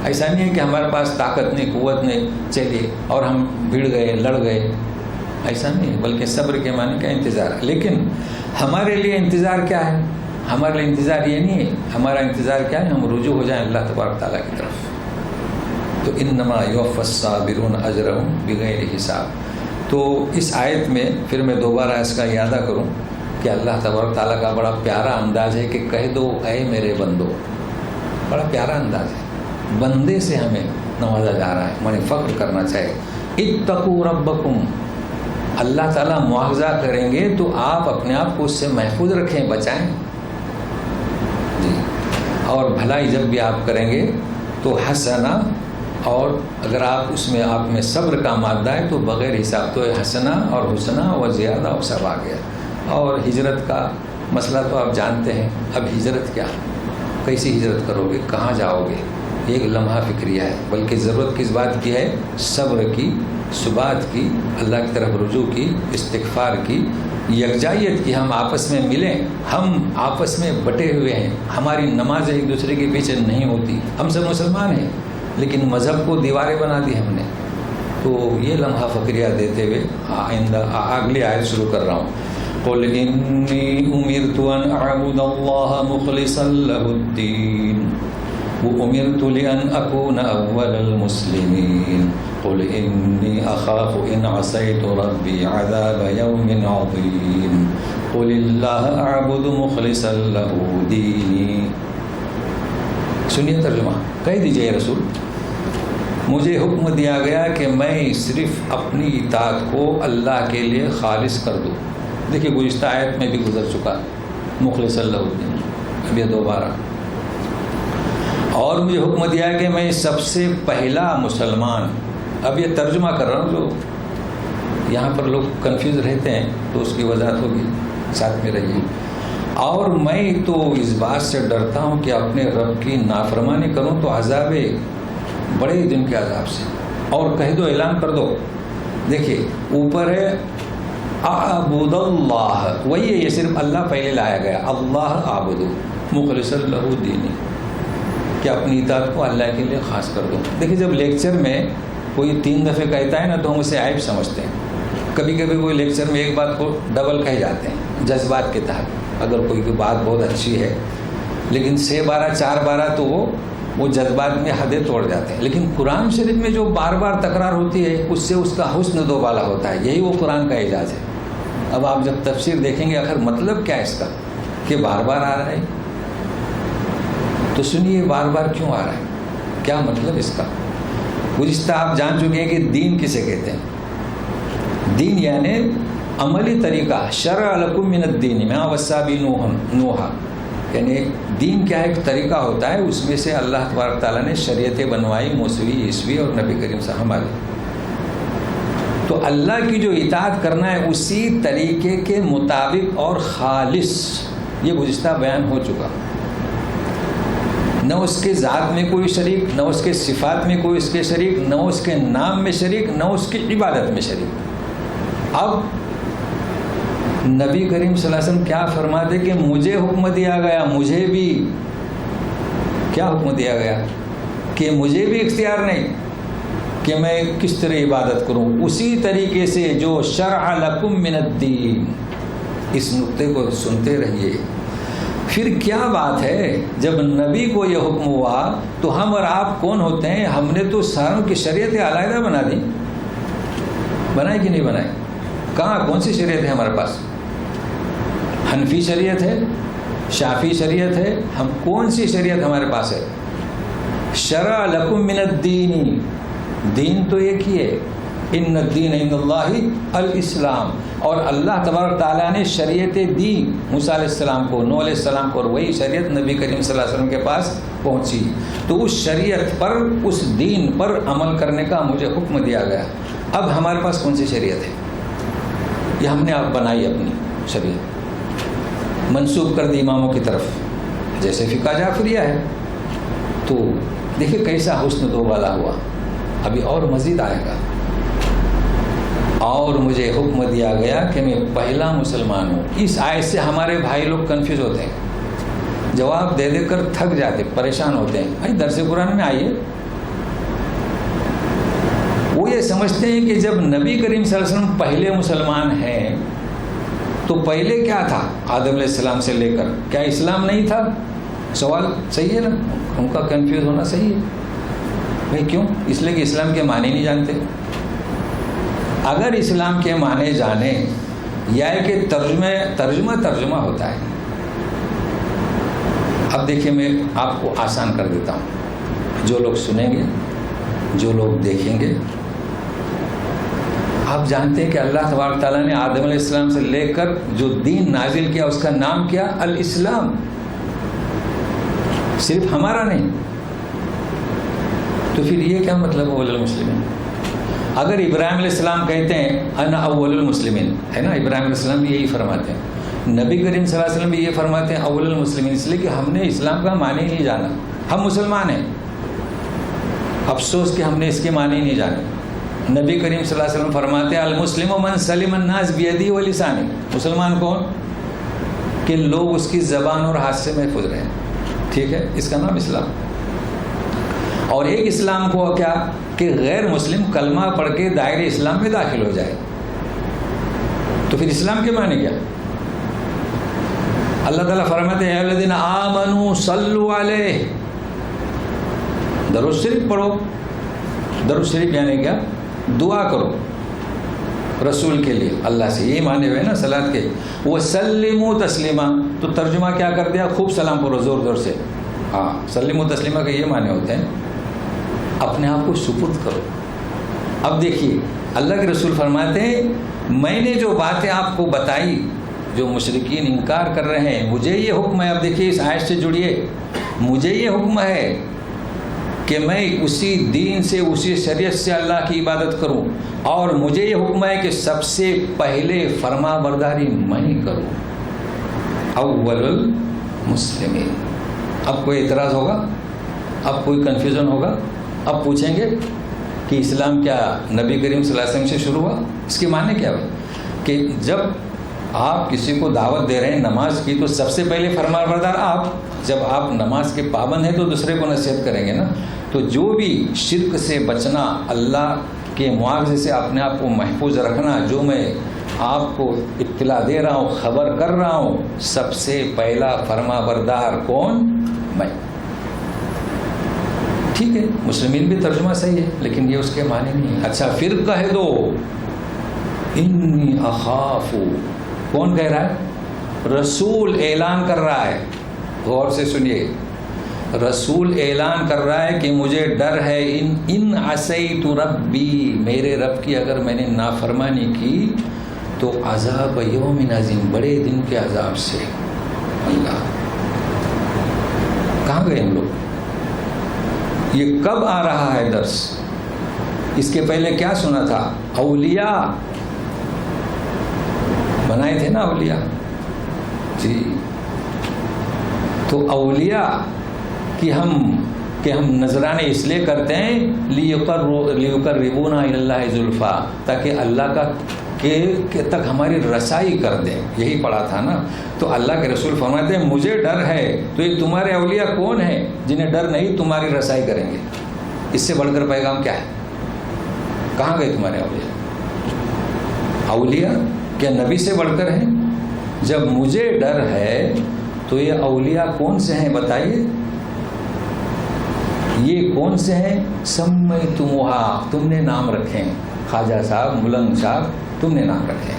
Speaker 1: ایسا نہیں ہے کہ ہمارے پاس طاقت نہیں، قوت نہیں، چلیے اور ہم بھیڑ گئے، لڑ گئے. ایسا نہیں ہے، بلکہ صبر کے معنی کا انتظار. لیکن ہمارے لیے انتظار کیا ہے؟ ہمارے لیے انتظار یہ نہیں ہے. ہمارا انتظار کیا ہے؟ ہم رجوع ہو جائیں اللہ تبارک تعالیٰ کی طرف. تو انما یوفی الصابرون اجرهم بغیر حساب. تو اس آیت میں پھر میں دوبارہ اس کا اعادہ کروں کہ اللہ تبارک تعالیٰ کا بڑا پیارا انداز ہے کہ کہہ دو اے میرے بندو. بڑا پیارا انداز ہے، بندے سے ہمیں نوازا جا رہا ہے. میں نے فخر کرنا چاہیے. اتقوا ربکم، اللہ تعالیٰ مواخذہ کریں گے تو آپ اپنے آپ کو اس سے محفوظ رکھیں، بچائیں. جی، اور بھلائی جب بھی آپ کریں گے تو حسنہ، اور اگر اس میں آپ میں صبر کا مادہ ہے تو بغیر حساب. تو حسنہ اور حسنہ و زیادہ اور سب آ گیا. اور ہجرت کا مسئلہ تو آپ جانتے ہیں. اب ہجرت کیا، کیسی ہجرت کرو گے، کہاں جاؤ گے؟ ایک لمحہ فکریہ ہے. بلکہ ضرورت کس بات کی ہے؟ صبر کی، ثبات کی، اللہ کی طرف رجوع کی، استغفار کی، یکجائیت کی. ہم آپس میں ملیں، ہم آپس میں بٹے ہوئے ہیں. ہماری نمازیں ایک دوسرے کے پیچھے نہیں ہوتی. ہم سب مسلمان ہیں لیکن مذہب کو دیواریں بنا دی ہم نے. تو یہ لمحہ فکریہ دیتے ہوئے آئندہ اگلی آیت شروع کر رہا ہوں. قل انی امرت ان اعبد اللہ مخلصا لہ الدین وامرت لان اکون اول المسلمین قل انی اخاف ان عصیت ربی عذاب یوم عظیم قل اللہ اعبد مخلصا لہ دینی. سنیے ترجمہ. کہہ دیجئے رسول، مجھے حکم دیا گیا کہ میں صرف اپنی اطاعت کو اللہ کے لیے خالص کر دوں. دیکھیے گزشتہ آیت میں بھی گزر چکا مخلص اللہ الدین. اب یہ دوبارہ. اور مجھے حکم دیا کہ میں سب سے پہلا مسلمان. اب یہ ترجمہ کر رہا ہوں، جو یہاں پر لوگ کنفیوز رہتے ہیں تو اس کی وضاحت ہوگی، ساتھ میں رہیے. اور میں تو اس بات سے ڈرتا ہوں کہ اپنے رب کی نافرمانی کروں تو عذاب بڑے دن کے عذاب سے. اور کہہ دو، اعلان کر دو. دیکھیے اوپر ہے اعبد اللہ، وہی ہے، یہ صرف اللہ پہلے لایا گیا. اللہ اعبدو مخلصا لہ دینی، کہ اپنی اطاعت کو اللہ کے لیے خاص کر دو. دیکھیے جب لیکچر میں کوئی 3 دفعے کہتا ہے نا تو ہم اسے عیب سمجھتے ہیں. کبھی کبھی کوئی لیکچر میں ایک بات کو ڈبل کہہ جاتے ہیں جذبات کے تحت. اگر کوئی بات بہت اچھی ہے لیکن 6 بارہ 4 بارہ تو وہ جذبات میں حدیں توڑ جاتے ہیں. لیکن قرآن شریف میں جو بار بار تکرار ہوتی ہے اس سے اس کا حسن دوبالا ہوتا ہے. یہی وہ قرآن کا اعجاز ہے. اب آپ جب تفسیر دیکھیں گے آخر مطلب کیا ہے اس کا کہ بار بار آ رہا ہے، تو سنیے بار بار کیوں آ رہا ہے، کیا مطلب اس کا. گزشتہ آپ جان چکے ہیں کہ دین کسے کہتے ہیں. دین یعنی عملی طریقہ. شرع لکم من الدین ما وصی بہ نوح، یعنی دین کیا ایک طریقہ ہوتا ہے، اس میں سے اللہ تبارک تعالیٰ نے شریعتیں بنوائی موسوی عیسوی اور نبی کریم صلی اللہ علیہ وسلم. تو اللہ کی جو اطاعت کرنا ہے اسی طریقے کے مطابق اور خالص، یہ گزشتہ بیان ہو چکا. نہ اس کے ذات میں کوئی شریک، نہ اس کے صفات میں کوئی اس کے شریک، نہ اس کے نام میں شریک، نہ اس کی عبادت میں شریک. اب نبی کریم صلی اللہ علیہ وسلم کیا فرماتے کہ مجھے حکم دیا گیا، مجھے بھی کیا حکم دیا گیا کہ مجھے بھی اختیار نہیں کہ میں کس طرح عبادت کروں، اسی طریقے سے جو شرع لکم من الدین. اس نقطے کو سنتے رہیے. پھر کیا بات ہے جب نبی کو یہ حکم ہوا تو ہم اور آپ کون ہوتے ہیں؟ ہم نے تو ساروں کی شریعتیں علیحدہ بنا دی. بنائی کہ نہیں بنائی؟ کہاں کون سی شریعت ہے ہمارے پاس؟ حنفی شریعت ہے، شافعی شریعت ہے. ہم کون سی شریعت ہمارے پاس ہے؟ شرع لکم من الدین، دین تو ایک ہی ہے. ان الدین عند اللہ الاسلام. اور اللہ تبارک تعالیٰ نے شریعتیں دی موسیٰ علیہ السلام کو، نوح علیہ السلام کو، اور وہی شریعت نبی کریم صلی اللہ علیہ وسلم کے پاس پہنچی. تو اس شریعت پر، اس دین پر عمل کرنے کا مجھے حکم دیا گیا. اب ہمارے پاس کون سی شریعت ہے؟ یہ ہم نے آپ بنائی اپنی شریعت، منسوب کر دی اماموں کی طرف، جیسے فقہ جعفریہ ہے. تو دیکھیے کیسا حسن دوبالا ہوا. ابھی اور مزید آئے گا. اور مجھے حکم دیا گیا کہ میں پہلا مسلمان ہوں. اس آیت سے ہمارے بھائی لوگ کنفیوز ہوتے ہیں، جواب دے دے کر تھک جاتے، پریشان ہوتے ہیں. بھائی درس قرآن میں آئیے. وہ یہ سمجھتے ہیں کہ جب نبی کریم صلی اللہ علیہ وسلم پہلے مسلمان ہیں تو پہلے کیا تھا؟ آدم علیہ السلام سے لے کر کیا اسلام نہیں تھا؟ سوال صحیح ہے نا؟ ان کا کنفیوز ہونا صحیح ہے. بھائی کیوں؟ اس لیے کہ اسلام کے معنی نہیں جانتے. اگر اسلام کے معنی جانیں، یا کہ ترجمہ ہوتا ہے. اب دیکھیے میں آپ کو آسان کر دیتا ہوں. جو لوگ سنیں گے، جو لوگ دیکھیں گے، آپ جانتے ہیں کہ اللہ تبارک تعالیٰ نے آدم علیہ السلام سے لے کر جو دین نازل کیا اس کا نام کیا؟ الاسلام. صرف ہمارا نہیں. تو پھر یہ کیا مطلب اول المسلمین؟ اگر ابراہیم علیہ السلام کہتے ہیں انا اول المسلمین، ہے نا، ابراہیم علیہ السلام بھی یہی فرماتے ہیں. نبی کریم صلی اللہ علیہ وسلم بھی یہ فرماتے ہیں اول المسلمین، اس لیے کہ ہم نے اسلام کا معنی نہیں جانا. ہم مسلمان ہیں، افسوس کہ ہم نے اس کے معنی نہیں جانے. نبی کریم صلی اللہ علیہ وسلم فرماتے ہیں المسلم من سلم الناس بیدی و لسانی. مسلمان کون؟ کہ لوگ اس کی زبان اور ہاتھ سے محفوظ رہیں. ٹھیک ہے، اس کا نام اسلام. اور ایک اسلام کو کیا کہ غیر مسلم کلمہ پڑھ کے دائرے اسلام میں داخل ہو جائے. تو پھر اسلام کے معنی کیا؟ اللہ تعالیٰ فرماتے ہیں الذین آمنوا صلوا علیہ. درود شریف پڑھو. درود شریف یعنی کیا؟ دعا کرو رسول کے لیے اللہ سے. یہی معنی ہوئے نا صلاۃ کے. وسلموا تسلیما. تو ترجمہ کیا کر دیا؟ خوب سلام پڑھو زور زور سے. ہاں، سلموا تسلیما کے یہ معنی ہوتے ہیں. اپنے آپ کو سپرد کرو. اب دیکھیے اللہ کے رسول فرماتے ہیں میں نے جو باتیں آپ کو بتائی، جو مشرکین انکار کر رہے ہیں، مجھے یہ حکم ہے. اب دیکھیے اس آیت سے جڑیے. مجھے یہ حکم ہے کہ میں اسی دین سے، اسی شریعت سے اللہ کی عبادت کروں، اور مجھے یہ حکم ہے کہ سب سے پہلے فرما برداری میں ہی کروں. اول المسلمین. اب کوئی اعتراض ہوگا؟ اب کوئی کنفیوژن ہوگا؟ اب پوچھیں گے کہ اسلام کیا نبی کریم صلی اللہ علیہ وسلم سے شروع ہوا؟ اس کے معنی کیا ہے کہ جب آپ کسی کو دعوت دے رہے ہیں نماز کی تو سب سے پہلے فرمان بردار آپ. جب آپ نماز کے پابند ہیں تو دوسرے کو نصیحت کریں گے نا. تو جو بھی شرک سے بچنا، اللہ کے معاوضے سے اپنے آپ کو محفوظ رکھنا، جو میں آپ کو اطلاع دے رہا ہوں، خبر کر رہا ہوں، سب سے پہلا فرما بردار کون؟ میں. ٹھیک ہے، مسلمین بھی ترجمہ صحیح ہے، لیکن یہ اس کے معنی نہیں ہے. اچھا پھر کہہ دو انی اخاف. کون کہہ رہا ہے؟ رسول اعلان کر رہا ہے. غور سے سنیے، رسول اعلان کر رہا ہے کہ مجھے ڈر ہے ان عصیت ربی، میرے رب کی اگر میں نے نافرمانی کی تو عذاب یوم عظیم، بڑے دن کے عذاب سے. اللہ، کہاں گئے ہم لوگ؟ یہ کب آ رہا ہے درس؟ اس کے پہلے کیا سنا تھا؟ اولیاء بنائے تھے نا اولیاء جی. تو اولیاء کی ہم نذرانے اس لیے کرتے ہیں لیقربونا الی اللہ زلفا، تاکہ اللہ کا کہ تک ہماری رسائی کر دیں. یہی پڑھا تھا نا. تو اللہ کے رسول فرماتے ہیں مجھے ڈر ہے. تو یہ تمہارے اولیاء کون ہیں جنہیں ڈر نہیں تمہاری رسائی کریں گے؟ اس سے بڑھ کر پیغام کیا ہے؟ کہاں گئے تمہارے اولیاء؟ اولیاء کیا نبی سے بڑھ کر ہیں؟ جب مجھے ڈر ہے تو یہ اولیاء کون سے ہیں بتائیے؟ یہ کون سے ہیں؟ سمیتموہا، تم نے نام رکھے ہیں. خواجہ صاحب، ملنگ صاحب، تم نے نام رکھے.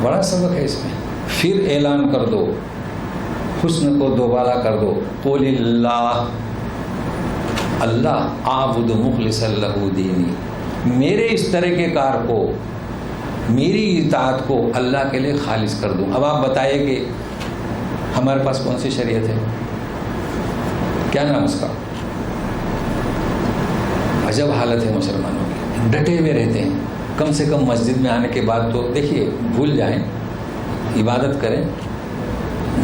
Speaker 1: بڑا سبق ہے اس میں. پھر اعلان کر دو، حسن کو دوبارہ کر دو. قول اللہ اعبد مخلصا لہ دینی، میرے اس طرح کے کار کو، میری اطاعت کو اللہ کے لیے خالص کر دوں. اب آپ بتائیے کہ ہمارے پاس کون سی شریعت ہے؟ کیا نام اس کا؟ عجب حالت ہے مسلمانوں کی، ڈٹے ہوئے رہتے ہیں. کم سے کم مسجد میں آنے کے بعد تو دیکھیے بھول جائیں، عبادت کریں.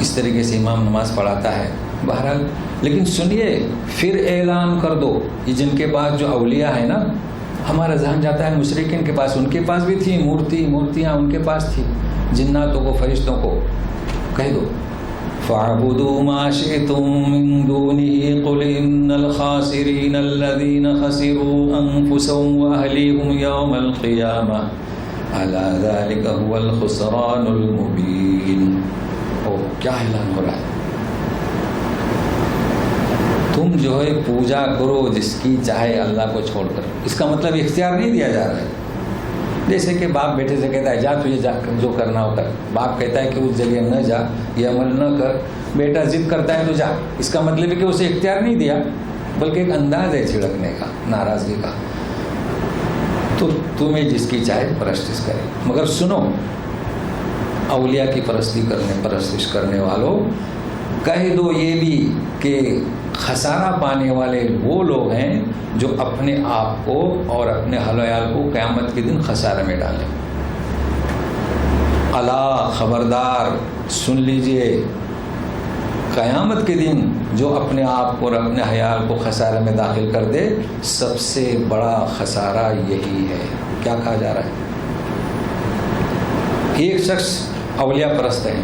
Speaker 1: اس طریقے سے امام نماز پڑھاتا ہے بہرحال. لیکن سنیے، پھر اعلان کر دو. یہ جن کے پاس جو اولیاء ہیں نا، ہمارا ذہن جاتا ہے مشرکین کے پاس. ان کے پاس بھی تھی مورتیاں ان کے پاس تھی. جناتوں کو، فرشتوں کو کہہ دو فَاعْبُدُوا مَا شِئْتُم مِّن دُونِهِ قُلْ إِنَّ الْخَاسِرِينَ الَّذِينَ خَسِرُوا أَنفُسَهُمْ وَأَهْلِيهِمْ يَوْمَ الْقِيَامَةِ أَلَا ذَلِكَ هُوَ الْخُسْرَانُ الْمُبِينُ. کیا اعلان ہو رہا ہے؟ تم جو ہے پوجا کرو جس کی چاہے اللہ کو چھوڑ کر. اس کا مطلب اختیار نہیں دیا جا رہا ہے. جیسے کہ باپ بیٹے سے کہتا ہے جا تجھے جا جو کرنا ہو کر. باپ کہتا ہے کہ اس جگہ نہ جا، یہ عمل نہ کر. بیٹا ضد کرتا ہے تو جا. اس کا مطلب ہے کہ اسے اختیار نہیں دیا، بلکہ ایک انداز ہے چھڑکنے کا، ناراضگی کا. تو تمہیں جس کی چاہے پرستش کرے. مگر سنو، اولیاء کی پرستش کرنے والوں، کہہ دو یہ بھی کہ خسارہ پانے والے وہ لوگ ہیں جو اپنے آپ کو اور اپنے اہل و عیال کو قیامت کے دن خسارے میں ڈالیں. الا، خبردار، سن لیجئے، قیامت کے دن جو اپنے آپ کو اور اپنے عیال کو خسارے میں داخل کر دے، سب سے بڑا خسارہ یہی ہے. کیا کہا جا رہا ہے؟ ایک شخص اولیاء پرست ہے،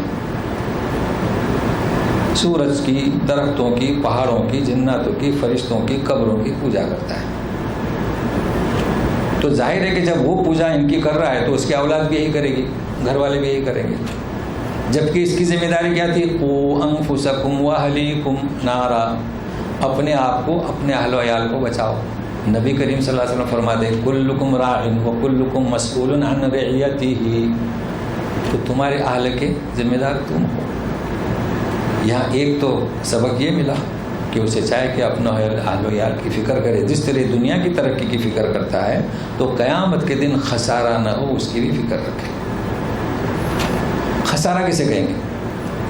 Speaker 1: سورج کی، درختوں کی، پہاڑوں کی، جناتوں کی، فرشتوں کی، قبروں کی پوجا کرتا ہے. تو ظاہر ہے کہ جب وہ پوجا ان کی کر رہا ہے تو اس کی اولاد بھی یہی کرے گی، گھر والے بھی یہی کریں گے. جبکہ اس کی ذمہ داری کیا تھی؟ قوا انفسکم واہلیکم نارا، اپنے آپ کو، اپنے اہل و عیال کو بچاؤ. نبی کریم صلی اللہ علیہ وسلم فرماتے ہیں کلکم راع وکلکم مسئول عن رعیتہ. تو تمہارے اہل کے ذمہ دار تم ہو. یہاں ایک تو سبق یہ ملا کہ اسے چاہے کہ اپنا اہل و عیال کی فکر کرے. جس طرح دنیا کی ترقی کی فکر کرتا ہے تو قیامت کے دن خسارہ نہ ہو اس کی بھی فکر رکھے. خسارہ کسے کہیں گے؟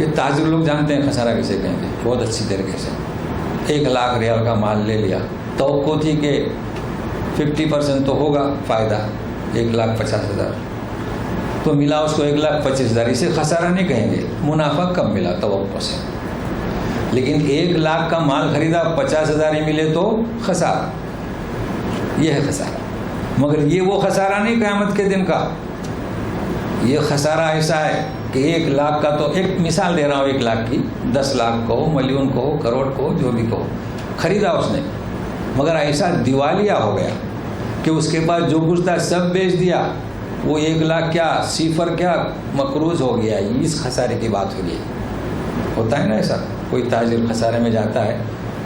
Speaker 1: یہ تاجر لوگ جانتے ہیں خسارہ کسے کہیں گے بہت اچھی طریقے سے. 1,00,000 ریال کا مال لے لیا، توقع تھی کہ 50% تو ہوگا فائدہ، 1,50,000. تو ملا اس کو 1,25,000. اسے خسارہ نہیں کہیں گے, منافع کم ملا توقع سے. لیکن 1,00,000 کا مال خریدا 50,000 ہی ملے تو خسارہ, یہ ہے خسارہ. مگر یہ وہ خسارہ نہیں قیامت کے دن کا. یہ خسارہ ایسا ہے کہ 1,00,000 کا, تو ایک مثال دے رہا ہوں 1,00,000 کی, 10 لاکھ کہو, ملین کہو, کروڑ کہو, جو بھی کہو, خریدا اس نے, مگر ایسا دیوالیہ ہو گیا کہ اس کے پاس جو کچھ تھا سب بیچ دیا. وہ 1,00,000 کیا, صفر کیا, مقروض ہو گیا. اس خسارے کی بات ہو رہی ہے. ہوتا ہے نا ایسا, کوئی تاجر خسارے میں جاتا ہے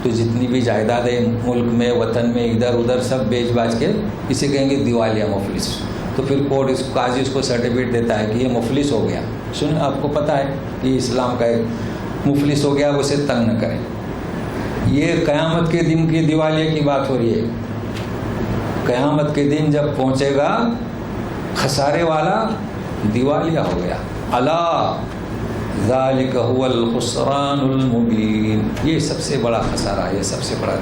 Speaker 1: تو جتنی بھی جائیدادیں ملک میں, وطن میں, ادھر ادھر سب بیچ باچ کے اسے کہیں گے دیوالیہ, مفلس. تو پھر کورٹ قاضی اس کو سرٹیفکیٹ دیتا ہے کہ یہ مفلس ہو گیا. سن, آپ کو پتہ ہے کہ اسلام کا ایک مفلس ہو گیا, وہ اسے تنگ نہ کریں. یہ قیامت کے دن کی دیوالیہ کی بات ہو رہی ہے. قیامت کے دن جب پہنچے گا خسارے والا, دیوالیہ ہو گیا. الا ذالک هو الخسران المبین. یہ سب سے بڑا خسارہ, یہ سب سے بڑا.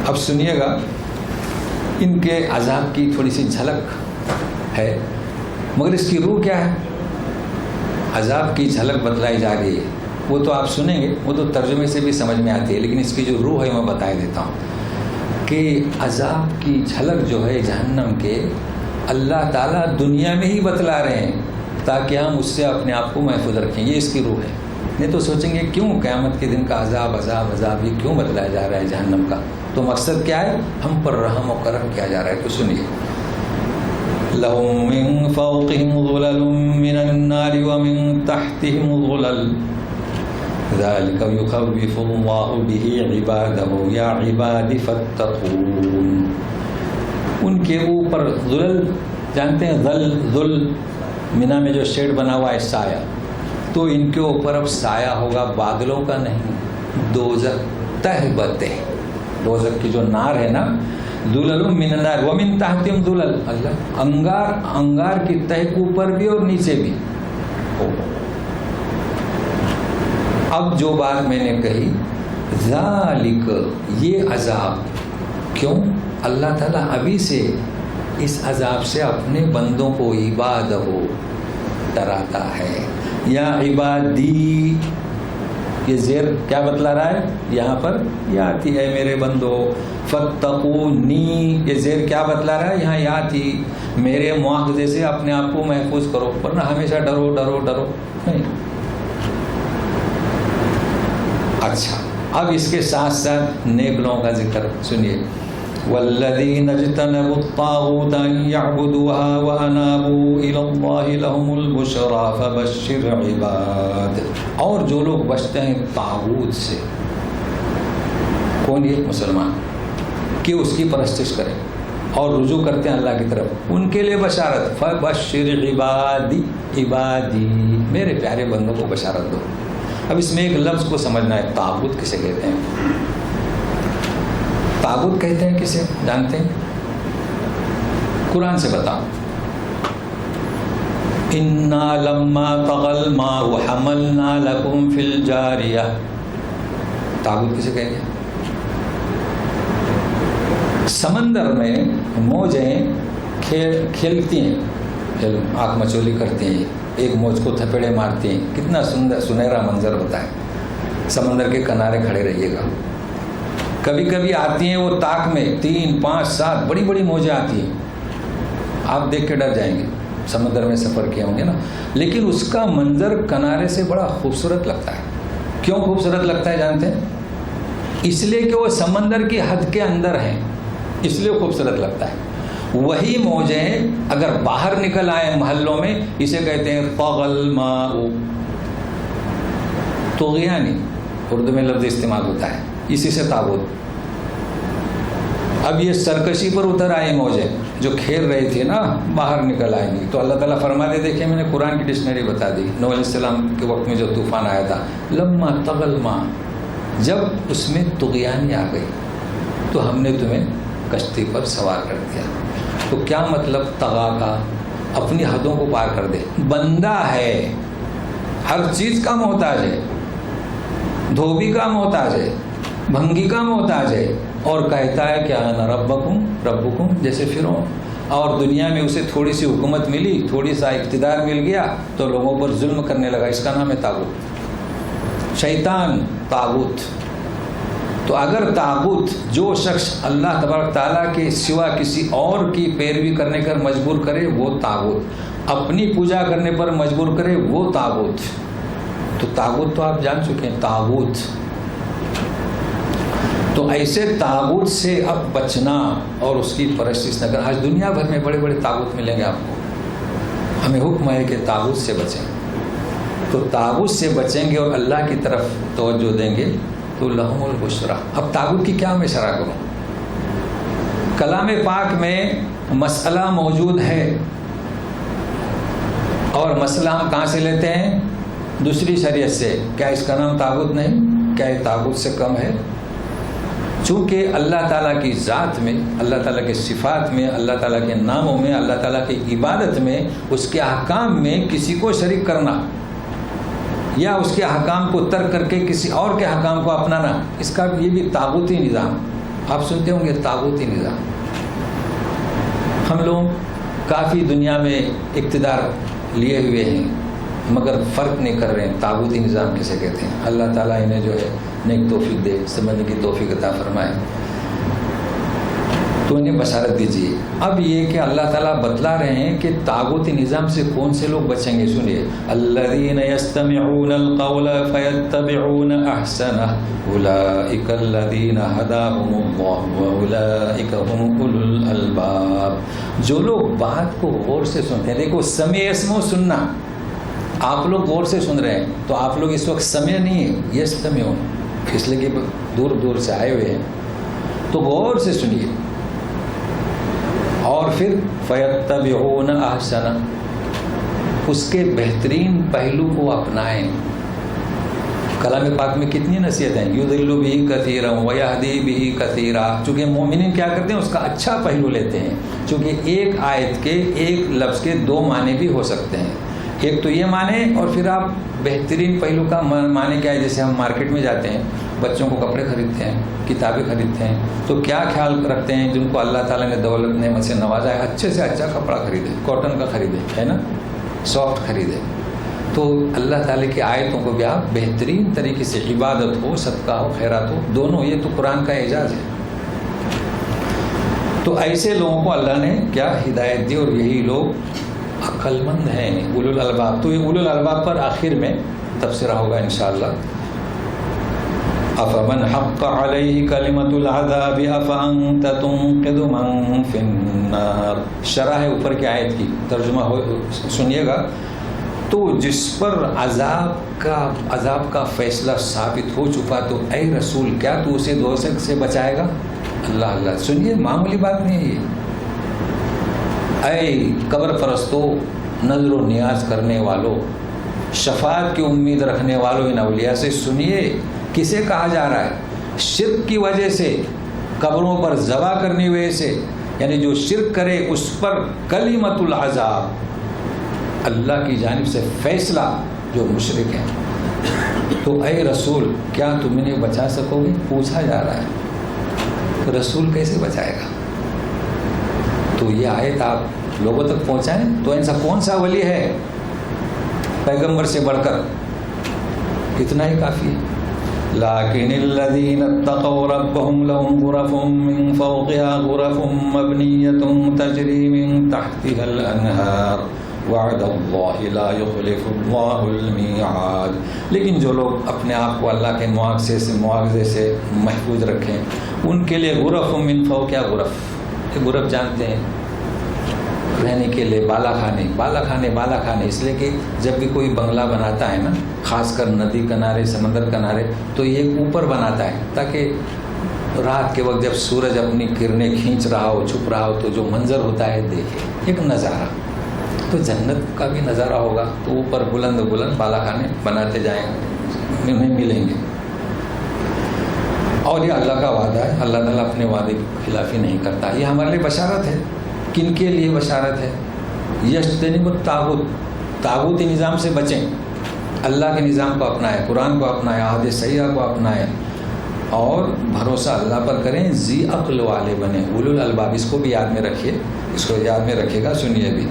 Speaker 1: اب سنیے گا, ان کے عذاب کی تھوڑی سی جھلک ہے, مگر اس کی روح کیا ہے. عذاب کی جھلک بتلائی جا رہی ہے, وہ تو آپ سنیں گے, وہ تو ترجمے سے بھی سمجھ میں آتی ہے, لیکن اس کی جو روح ہے میں بتا دیتا ہوں کہ عذاب کی جھلک جو ہے جہنم کے, اللہ تعالیٰ دنیا میں ہی بتلا رہے ہیں تاکہ ہم اس سے اپنے آپ کو محفوظ رکھیں. یہ اس کی روح ہے. نہیں تو سوچیں گے کیوں قیامت کے دن کا عذاب عذاب عذاب یہ کیوں بتلایا جا رہا ہے جہنم کا. تو مقصد کیا ہے, ہم پر رحم و کرم کیا جا رہا ہے. تو سنیے, لَهُم مِّن فَوْقِهِمْ ظُلَلٌ مِّنَ النَّارِ وَمِن تَحْتِهِمْ ظُلَلٌ ذَلِكَ يُخَوِّفُ اللَّهُ بِهِ عِبَادَهُ يَا عِبَادِ فَاتَّقُونِ. ان کے اوپر ظلل جانتے ہیں, ظل مینا میں جو شیڈ بنا ہوا ہے سایہ, تو ان کے اوپر اب سایہ ہوگا بادلوں کا نہیں, دوزخ تہبتے. دوزخ کی جو نار ہے نا, ظلل من النار ومن تحتہم ظلل, اللہ انگار کی تہ کے اوپر بھی اور نیچے بھی. اب جو بات میں نے کہی, ذالک یہ عذاب, کیوں اللہ تعالیٰ ابھی سے اس عذاب سے اپنے بندوں کو عبادہ ڈراتا ہے. یا عبادی, یہ زیر کیا بتلا رہا ہے یہاں پر, یہ آتی ہے میرے بندو. فاتقونی, یہ زیر کیا بتلا رہا ہے یہاں, یہ آتی میرے مواخذے سے اپنے آپ کو محفوظ کرو, ورنہ ہمیشہ ڈرو ڈرو ڈرو نہیں. اچھا, اب اس کے ساتھ ساتھ نیک لوگوں کا ذکر سنیے. والذین اجتنبوا الطاغوت ان يعبدوها وانابوا الى الله لهم البشرى فبشر عباد. اور جو لوگ بچتے ہیں طاغوت سے, کون, یہ مسلمان, کہ اس کی پرستش کریں اور رجوع کرتے ہیں اللہ کی طرف, ان کے لیے بشارت. فبشر عبادی, عبادی میرے پیارے بندوں کو بشارت دو. اب اس میں ایک لفظ کو سمجھنا ہے, طاغوت کسے کہتے ہیں. طاغوت کہتے ہیں کسے جانتے ہیں, قرآن سے بتاؤ. انا لما طغى الماء حملنا لكم في الجارية. طاغوت کسے کہتے ہیں. سمندر میں موجیں کھیلتی ہیں, آنکھ مچولی کرتی ہیں, ایک موج کو تھپیڑے مارتی ہیں. کتنا سندر سنہرا منظر ہوتا ہے. سمندر کے کنارے کھڑے رہیے گا. کبھی کبھی آتی ہیں وہ طاق میں 3, 5, 7 بڑی بڑی موجیں آتی ہیں, آپ دیکھ کے ڈر جائیں گے. سمندر میں سفر کیے ہوں گے نا, لیکن اس کا منظر کنارے سے بڑا خوبصورت لگتا ہے. کیوں خوبصورت لگتا ہے جانتے ہیں؟ اس لیے کہ وہ سمندر کی حد کے اندر ہیں, اس لیے خوبصورت لگتا ہے. وہی موجیں اگر باہر نکل آئے محلوں میں, اسے کہتے ہیں طغى الماء. طغیانی اردو میں لفظ استعمال ہوتا ہے, اسی سے طاغوت. اب یہ سرکشی پر اتر آئی موجیں جو کھیل رہی تھی نا, باہر نکل آئیں گی. تو اللہ تعالیٰ فرماتے, دیکھیں میں نے قرآن کی ڈکشنری بتا دی. نوح علیہ السلام کے وقت میں جو طوفان آیا تھا, لما طغى الماء, جب اس میں طغیانی آ گئی تو ہم نے تمہیں کشتی پر سوار کر دیا. تو کیا مطلب طغا کا؟ اپنی حدوں کو پار کر دے. بندہ ہے, ہر چیز کا محتاج ہے, دھوبی کا محتاج ہے, بھنگی کا محتاج ہے, اور کہتا ہے کہ انا ربکم ربکم, جیسے فرعون. اور دنیا میں اسے تھوڑی سی حکومت ملی، تھوڑی سا اقتدار مل گیا تو لوگوں پر ظلم کرنے لگا، اس کا نام ہے طاغوت، شیطان طاغوت۔ تو اگر طاغوت جو شخص اللہ تبارک تعالیٰ کے سوا کسی اور کی پیروی کرنے کر مجبور کرے وہ طاغوت، اپنی پوجا کرنے پر مجبور کرے وہ طاغوت۔ تو طاغوت تو آپ جان چکے ہیں، طاغوت۔ تو ایسے طاغوت سے اب بچنا اور اس کی پرستش نہ کرنا۔ آج دنیا بھر میں بڑے بڑے طاغوت ملیں گے آپ کو، ہمیں حکم ہے کہ طاغوت سے بچیں۔ تو طاغوت سے بچیں گے اور اللہ کی طرف توجہ دیں گے تو لہم البشریٰ۔ اب طاغوت کی کیا میں شرح کروں؟ کلام پاک میں مسئلہ موجود ہے، اور مسئلہ ہم کہاں سے لیتے ہیں؟ دوسری شریعت سے۔ کیا اس کا نام طاغوت نہیں؟ کیا یہ طاغوت سے کم ہے؟ چونکہ اللہ تعالیٰ کی ذات میں، اللہ تعالیٰ کے صفات میں، اللہ تعالیٰ کے ناموں میں، اللہ تعالیٰ کی عبادت میں، اس کے احکام میں کسی کو شریک کرنا یا اس کے احکام کو ترک کر کے کسی اور کے احکام کو اپنانا، اس کا یہ بھی طاغوتی نظام۔ آپ سنتے ہوں گے طاغوتی نظام۔ ہم لوگ کافی دنیا میں اقتدار لیے ہوئے ہیں مگر فرق نہیں کر رہے ہیں طاغوتی نظام کسے کہتے ہیں۔ اللہ تعالیٰ انہیں جو ہے نیک توفیق دے، سمجھنے کی توفیق عطا فرمائے، تو انہیں بشارت دیجیے۔ اب یہ کہ اللہ تعالیٰ بتلا رہے ہیں کہ طاغوتی نظام سے کون سے لوگ بچیں گے، سنیے۔ الذین یستمعون القول فیتبعون احسنہ اولئک الذین ھداھم اللہ واولئک ھم اولو الالباب۔ جو لوگ بات کو غور سے سنتے ہیں، دیکھو سمع اسمو سننا، آپ لوگ غور سے سن رہے ہیں تو آپ لوگ اس وقت سمع نہیں ہے، یستمعون، اس لیے کہ دور دور سے آئے ہوئے ہیں، تو غور سے سنیے۔ اور پھر فیتبعون احسنہ، اس کے بہترین پہلو کو اپنائیں۔ کلام پاک میں کتنی نصیحتیں ہیں، یضل بہ کثیرا ویہدی بہ کثیرا۔ چونکہ مومنین کیا کرتے ہیں، اس کا اچھا پہلو لیتے ہیں، چونکہ ایک آیت کے ایک لفظ کے دو معنی بھی ہو سکتے ہیں۔ ایک تو یہ معنی، اور پھر آپ بہترین پہلو کا معنی کیا ہے؟ جیسے ہم مارکیٹ میں جاتے ہیں، بچوں کو کپڑے خریدتے ہیں، کتابیں خریدتے ہیں، تو کیا خیال رکھتے ہیں؟ جن کو اللہ تعالیٰ نے دولت نعمت سے نوازا ہے، اچھے سے اچھا کپڑا خریدے، کاٹن کا خریدے، ہے نا، سافٹ خریدے۔ تو اللہ تعالیٰ کی آیتوں کو بھی آپ بہترین طریقے سے، عبادت ہو، صدقہ ہو، خیرات ہو، دونوں، یہ تو قرآن کا اعجاز ہے۔ تو ایسے لوگوں کو اللہ نے کیا ہدایت دی، اور یہی لوگ عقل مند ہیں، اولو الالباب۔ تو یہ اولو الالباب پر آخر میں تبصرہ ہوگا انشاءاللہ۔ افمن حق علیہ کلمۃ العذاب افانت تنقذ من فی النار۔ شرح ہے اوپر کی آیت کی، ترجمہ سنیے گا۔ تو جس پر عذاب کا فیصلہ ثابت ہو چکا، تو اے رسول کیا تو اسے دوزخ سے بچائے گا؟ اللہ اللہ، سنیے، معمولی بات نہیں ہے یہ۔ اے قبر پرستوں، نظر و نیاز کرنے والوں، شفاعت کی امید رکھنے والوں، ان اولیاء سے سنیے، کسے کہا جا رہا ہے؟ شرک کی وجہ سے، قبروں پر ذبح کرنے کی وجہ سے، یعنی جو شرک کرے اس پر کلمۃ العذاب، اللہ کی جانب سے فیصلہ، جو مشرک ہیں۔ تو اے رسول کیا تم انہیں بچا سکو گے؟ پوچھا جا رہا ہے، رسول کیسے بچائے گا؟ تو یہ آیت آپ لوگوں تک پہنچائیں تو ایسا کون سا ولی ہے پیغمبر سے بڑھ کر؟ اتنا ہی کافی ہے۔ لیکن الذین اتقوا ربهم لهم غرف من فوقها غرف مبنیۃ تجری من تحتها الانہار وعد اللہ لا یخلف اللہ المیعاد۔ لیکن جو لوگ اپنے آپ کو اللہ کے مواخذے سے محفوظ رکھیں، ان کے لیے غرف من فوقها غرف، غرف جانتے ہیں رہنے کے لیے، بالا کھانے، اس لیے کہ جب بھی کوئی بنگلہ بناتا ہے نا، خاص کر ندی کنارے، سمندر کنارے، تو یہ اوپر بناتا ہے تاکہ رات کے وقت جب سورج اپنی کرنیں کھینچ رہا ہو، چھپ رہا ہو، تو جو منظر ہوتا ہے دیکھے، ایک نظارہ۔ تو جنت کا بھی نظارہ ہوگا، تو اوپر بلند بالا کھانے بناتے جائیں، انہیں ملیں گے۔ اور یہ اللہ کا وعدہ ہے، اللہ تعالیٰ اپنے وعدے کی خلافی نہیں کرتا۔ یہ ہمارے لیے بشارت ہے۔ کن کے لیے بشارت ہے؟ یجتنبوا الطاغوت، طاغوتی نظام سے بچیں، اللہ کے نظام کو اپنائیں، قرآن کو اپنائیں، احادیث صحیحہ کو اپنائیں، اور بھروسہ اللہ پر کریں، ذی عقل والے بنیں، اولو الالباب. اس کو بھی یاد میں رکھیے، اس کو یاد میں رکھے گا. سنیے بھی،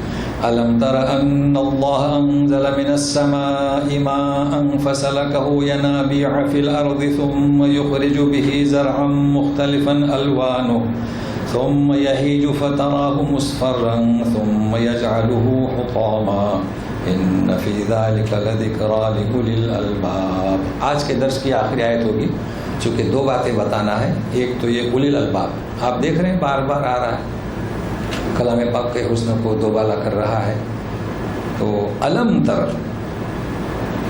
Speaker 1: الم تر ان اللہ انزل من السماء ماء فسلكه ينابيع في الارض ثم يخرج به زرعا مختلفا الوانه ثم يهيج فتراه مصفرا ثم يجعله حطاما ان في ذلك لذكرى لأولي الالباب. آج کے درس کی آخری آیت ہوگی، چونکہ دو باتیں بتانا ہے. ایک تو یہ اولی الالباب، آپ دیکھ رہے ہیں بار بار آ رہا ہے، کلام پاک کے حسن کو دوبالا کر رہا ہے. تو الم تر،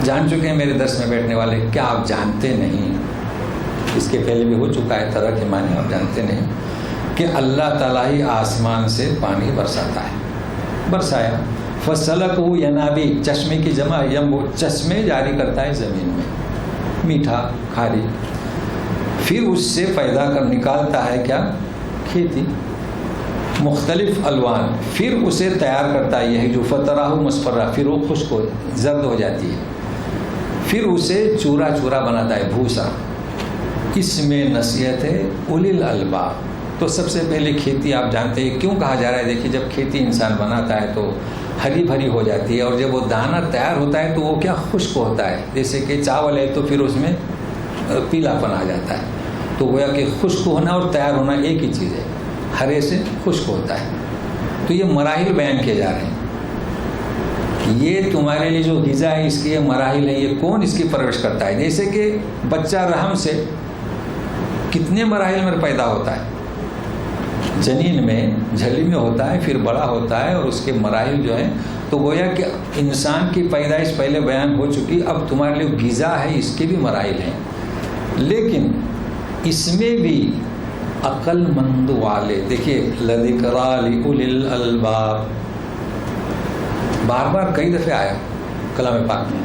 Speaker 1: جان چکے ہیں میرے درس میں بیٹھنے والے، کیا آپ جانتے نہیں، اس کے پہلے بھی ہو چکا ہے طرح کے معنی، آپ جانتے نہیں کہ اللہ تعالیٰ ہی آسمان سے پانی برساتا ہے. برسایا، فسلکہ ینابیع، چشمے کی جمع ینبوع، چشمے جاری کرتا ہے زمین میں، میٹھا کھاری، پھر اس سے پیدا کر نکالتا ہے کیا، کھیتی، مختلف الوان، پھر اسے تیار کرتا ہے، یہی جو فترہ مصفرہ، پھر وہ خشک ہو زرد ہو جاتی ہے، پھر اسے چورا چورا بناتا ہے، بھوسا. اس میں نصیحت ہے اولی الالباب. تو سب سے پہلے کھیتی آپ جانتے ہیں کیوں کہا جا رہا ہے. دیکھیے جب کھیتی انسان بناتا ہے تو ہری بھری ہو جاتی ہے، اور جب وہ دانہ تیار ہوتا ہے تو وہ کیا خشک ہوتا ہے. جیسے کہ چاول ہے تو پھر اس میں پیلا پن آ جاتا ہے. تو گویا کہ خشک ہونا اور تیار ہونا ایک ہی چیز ہے، ہرے سے خشک ہوتا ہے. تو یہ مراحل بیان کیے جا رہے ہیں. یہ تمہارے لیے جو غذا ہے اس کی یہ مراحل ہے. یہ کون اس کی پرورش کرتا ہے؟ جیسے کہ بچہ رحم سے کتنے مراحل میں پیدا ہوتا ہے، جنین میں، جھلی میں ہوتا ہے، پھر بڑا ہوتا ہے، اور اس کے مراحل جو ہیں. تو گویا کہ انسان کی پیدائش پہلے بیان ہو چکی، اب تمہارے لیے غذا ہے اس کے بھی مراحل ہیں. لیکن اس میں بھی عقل مند والے، دیکھیے لذکریٰ لأولی الالباب بار بار کئی دفعہ آیا کلام پاک میں.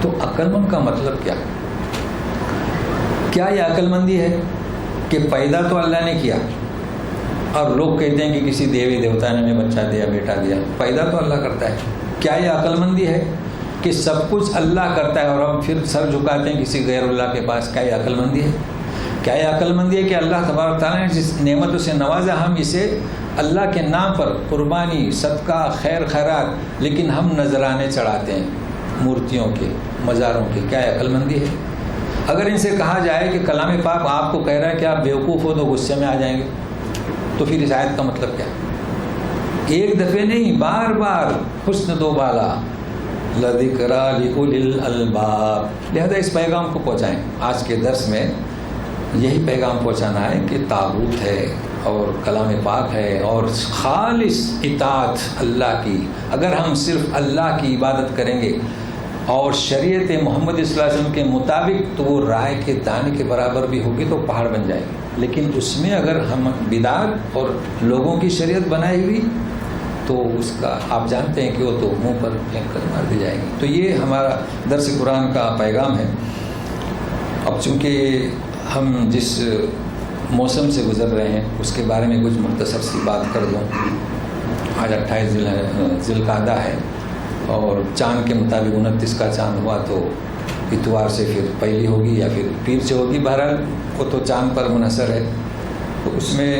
Speaker 1: تو عقل مند کا مطلب کیا یہ عقل مندی ہے کہ پیدا تو اللہ نے کیا، اور لوگ کہتے ہیں کہ کسی دیوی دیوتا نے ہمیں بچہ دیا، بیٹا دیا. پیدا تو اللہ کرتا ہے. کیا یہ عقل مندی ہے کہ سب کچھ اللہ کرتا ہے اور ہم پھر سر جھکاتے ہیں کسی غیر اللہ کے پاس؟ کیا یہ عقل مندی ہے؟ کیا یہ عقل مندی ہے کہ اللہ تبارک تعالیٰ نے جس نعمتوں سے نوازا، ہم اسے اللہ کے نام پر قربانی، صدقہ، خیر خیرات، لیکن ہم نذرانے چڑھاتے ہیں مورتیوں کے، مزاروں کے؟ کیا یہ عقل مندی ہے؟ اگر ان سے کہا جائے کہ کلام پاک آپ کو کہہ رہا ہے کہ آپ بیوقوف ہو، تو غصے میں آ جائیں گے. تو پھر اس آیت کا مطلب کیا؟ ایک دفعہ نہیں، بار بار حسن دوبالا، لذکریٰ لأولی الالباب. لہذا اس پیغام کو پہنچائیں. آج کے درس میں یہی پیغام پہنچانا ہے کہ تابوت ہے اور کلام پاک ہے اور خالص اطاعت اللہ کی. اگر ہم صرف اللہ کی عبادت کریں گے اور شریعت محمد صلی اللہ علیہ وسلم کے مطابق، تو وہ رائے کے دانے کے برابر بھی ہوگی تو پہاڑ بن جائے گی. لیکن اس میں اگر ہم بدعت اور لوگوں کی شریعت بنائی ہوئی تو اس کا آپ جانتے ہیں کہ وہ تو منہ پر پھینک کر مار دی جائے گی. تو یہ ہمارا درس قرآن کا پیغام ہے. اب چونکہ ہم جس موسم سے گزر رہے ہیں اس کے بارے میں کچھ مختصر سی بات کر دوں. آج 28 ذی القعدہ ہے، اور چاند کے مطابق 29 کا چاند ہوا تو اتوار سے پھر پہلی ہوگی یا پھر پیر سے ہوگی. بہرحال وہ تو چاند پر منحصر ہے. تو اس میں